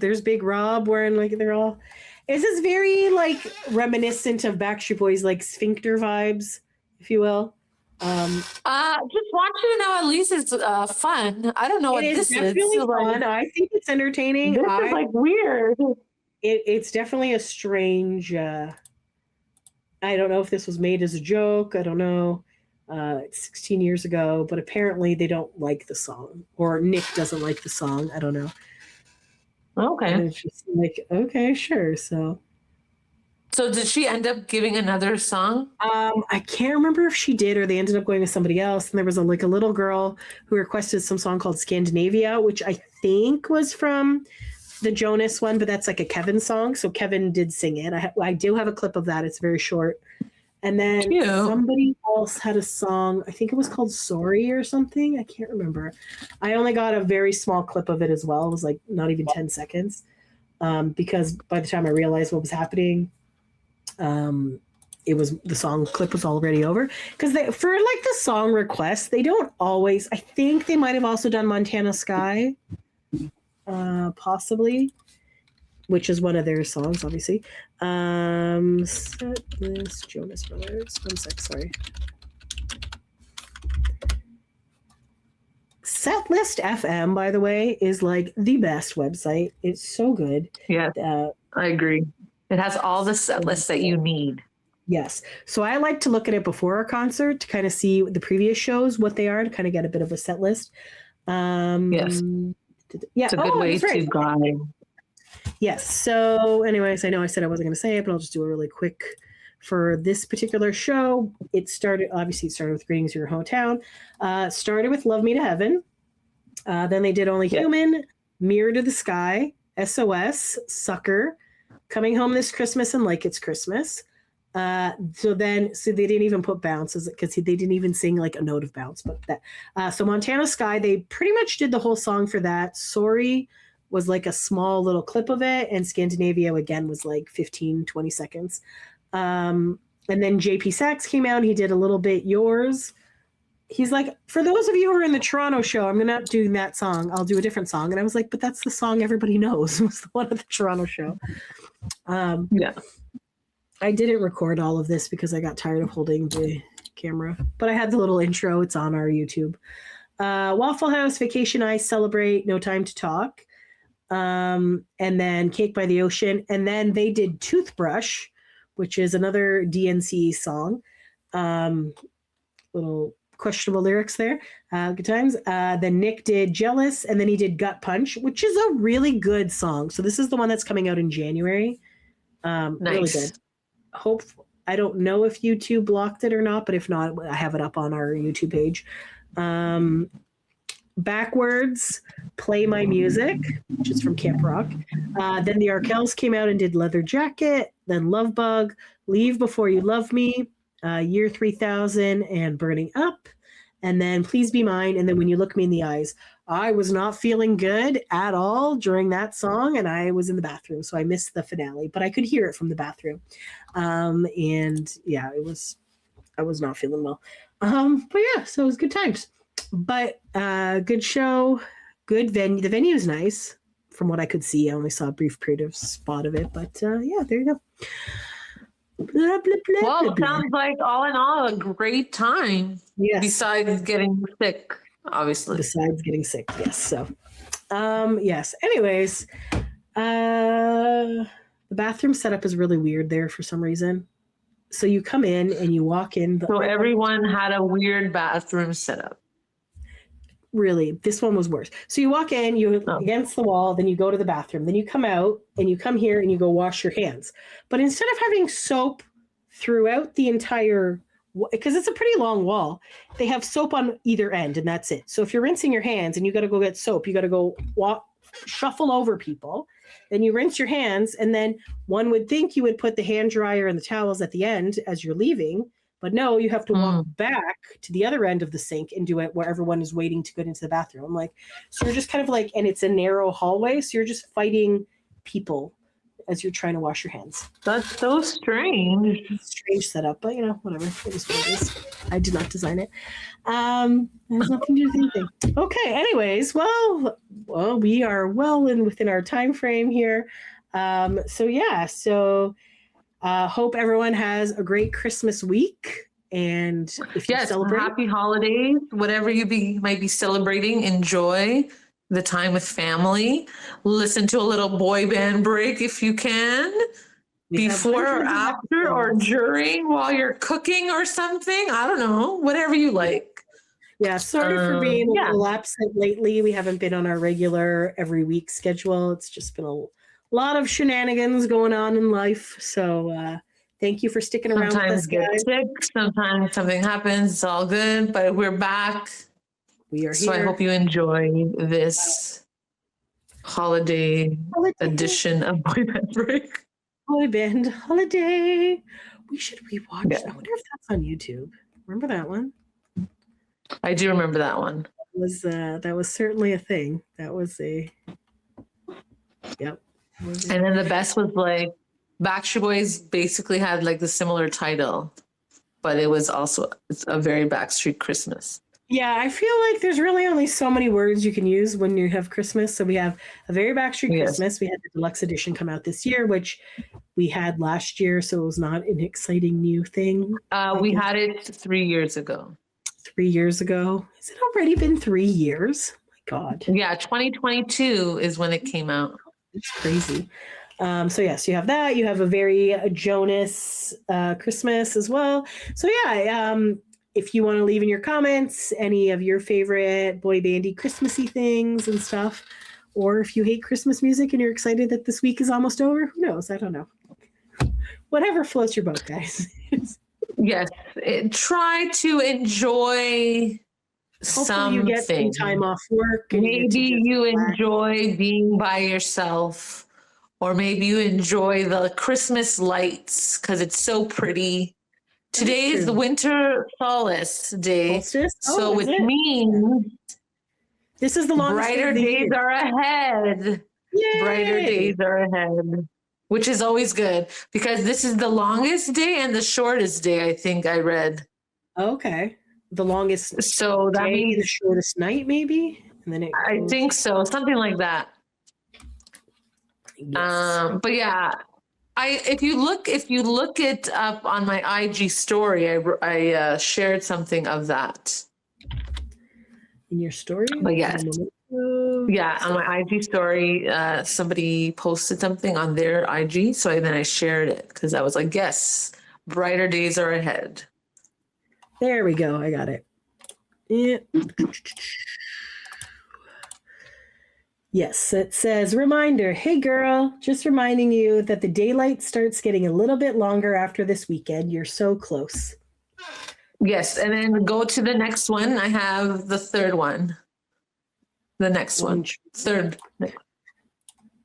There's Big Rob wearing like they're all. This is very like reminiscent of Backstreet Boys, like sphincter vibes, if you will. Just want you to know at least it's fun. I don't know what this is. It's definitely fun. I think it's entertaining. This is like weird. It's definitely a strange. I don't know if this was made as a joke. I don't know. It's 16 years ago, but apparently they don't like the song, or Nick doesn't like the song. I don't know. Okay. And it's just like, okay, sure. So So did she end up giving another song? I can't remember if she did or they ended up going with somebody else. And there was a little girl who requested some song called Scandinavia, which I think was from the Jonas one, but that's like a Kevin song. So Kevin did sing it. I do have a clip of that. It's very short. And then somebody else had a song. I think it was called Sorry or something. I can't remember. I only got a very small clip of it as well. It was like not even 10 seconds. Because by the time I realized what was happening, it was the song clip was already over. Because for like the song requests, they don't always. I think they might have also done Montana Sky, possibly, which is one of their songs, obviously. Set list Jonas Brothers. 1 sec, sorry. Setlist FM, by the way, is like the best website. It's so good. Yeah, I agree. It has all the set lists that you need. Yes. So I like to look at it before a concert to kind of see the previous shows, what they are, to kind of get a bit of a set list. Yes. Yeah. It's a good way to guide. Yes. So anyways, I know I said I wasn't going to say it, but I'll just do a really quick for this particular show. It started with Greetings to Your Hometown. Started with Love Me to Heaven. Then they did Only Human, Mirror to the Sky, SOS, Sucker, Coming Home This Christmas, and Like It's Christmas. So they didn't even put bounces because they didn't even sing like a note of bounce. But that so Montana Sky, they pretty much did the whole song for that. Sorry was like a small little clip of it, and Scandinavia again was like 15-20 seconds. And then JP Sachs came out. He did a little bit Yours. He's like, for those of you who are in the Toronto show, I'm not doing that song. I'll do a different song. And I was like, but that's the song everybody knows. Was the one of the Toronto show. Yeah. I didn't record all of this because I got tired of holding the camera, but I had the little intro. It's on our YouTube. Waffle House, Vacation Ice, Celebrate, No Time to Talk. And then Cake by the Ocean. And then they did Toothbrush, which is another DNC song. Little questionable lyrics there. Good times. Then Nick did Jealous, and then he did Gut Punch, which is a really good song. So this is the one that's coming out in January. Nice. Really good. I don't know if YouTube blocked it or not, but if not, I have it up on our YouTube page. Backwards, Play My Music, which is from Camp Rock. Then the Arkells came out and did Leather Jacket, then Love Bug, Leave Before You Love Me, Year 3000, and Burning Up, and then Please Be Mine, and then When You Look Me in the Eyes. I was not feeling good at all during that song, and I was in the bathroom, so I missed the finale, but I could hear it from the bathroom. And yeah, I was not feeling well. But yeah, so it was good times. But good show, good venue. The venue is nice from what I could see. I only saw a brief creative spot of it, but yeah, there you go. Blah, blah, blah, Well, blah, blah. sounds like all in all a great time. Yes. Besides getting sick, obviously. Besides getting sick, yes. So, yes. Anyways, the bathroom setup is really weird there for some reason. So you come in and you walk in. So everyone had a weird bathroom setup. Really, this one was worse. So you walk in, against the wall, then you go to the bathroom, then you come out and you come here and you go wash your hands. But instead of having soap throughout the entire, because it's a pretty long wall, they have soap on either end and that's it. So if you're rinsing your hands and you got to go get soap, you got to go shuffle over people. Then you rinse your hands, and then one would think you would put the hand dryer and the towels at the end as you're leaving. But no, you have to walk back to the other end of the sink and do it where everyone is waiting to get into the bathroom. I'm like, so you're just kind of like, and it's a narrow hallway, so you're just fighting people as you're trying to wash your hands. That's so strange. Strange setup, but whatever. It is what it is. I did not design it. It has nothing to do with anything. Okay, anyways, well, we are well within our time frame here. Hope everyone has a great Christmas week. And if you celebrate, happy holidays, whatever you might be celebrating, enjoy the time with family. Listen to a little boy band break if you can, before or after or during while you're cooking or something. I don't know, whatever you like. Yeah, sorry for being a little absent lately. We haven't been on our regular every week schedule. It's just been a lot of shenanigans going on in life. So thank you for sticking around with us, get guys. sick, sometimes something happens. It's all good, but we're back. We are So here. I hope you enjoy this holiday edition of Boy Band Break. Boy Band Holiday. We should rewatch. Yeah. I wonder if that's on YouTube. Remember that one? I do remember that one. That was certainly a thing. That was a yep. And then the best was like Backstreet Boys basically had like the similar title, but it's a very Backstreet Christmas. Yeah, I feel like there's really only so many words you can use when you have Christmas. So we have a very Backstreet Christmas. We had the deluxe edition come out this year, which we had last year, so it was not an exciting new thing. We had it 3 years ago. 3 years ago. Has it already been 3 years? Oh my God. Yeah, 2022 is when it came out. It's crazy. So yes, you have that. You have a Very Jonas Christmas as well. So yeah, if you want to leave in your comments any of your favorite boy bandy Christmassy things and stuff, or if you hate Christmas music and you're excited that this week is almost over, who knows? I don't know. Whatever floats your boat, guys. Yes, try to enjoy Hopefully you get some something. time off work. And Maybe you relax. enjoy being by yourself, or maybe you enjoy the Christmas lights because it's so pretty. Today is the winter solace day, Solstice? so is which it? means This is the longest day brighter of the days year. are ahead. Yay! Brighter days are ahead, which is always good because this is the longest day and the shortest day, I think I read. Okay. The longest So that day, means the shortest night, maybe? And then I think so, something like that. Yes. But yeah, if you look it up on my IG story, I shared something of that. In your story? But yes. Yeah, on my IG story, somebody posted something on their IG, so then I shared it because I was like, yes, brighter days are ahead. There we go. I got it. Yeah. Yes, it says, reminder, hey girl, just reminding you that the daylight starts getting a little bit longer after this weekend. You're so close. Yes, and then go to the next one. I have the third one. The next one. Third.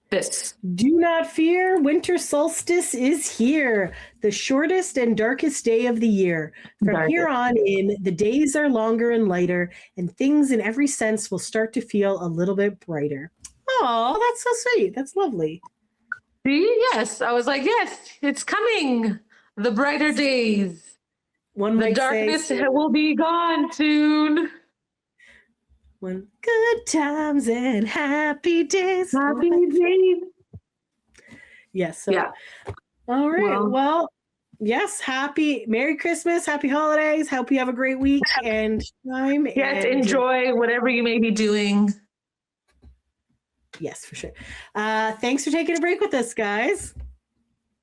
This. Do not fear, winter solstice is here, the shortest and darkest day of the year. From here on in, the days are longer and lighter, and things in every sense will start to feel a little bit brighter. Oh, that's so sweet. That's lovely. See, yes. I was like, yes, it's coming. The brighter days. The darkness will be gone soon. When good times and happy days. Happy days. Yes. So, yeah. All right. Well, yes. Merry Christmas. Happy holidays. Hope you have a great week and time. Yes. And enjoy whatever you may be doing. Yes, for sure. Thanks for taking a break with us, guys.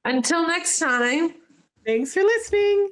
Until next time. Thanks for listening.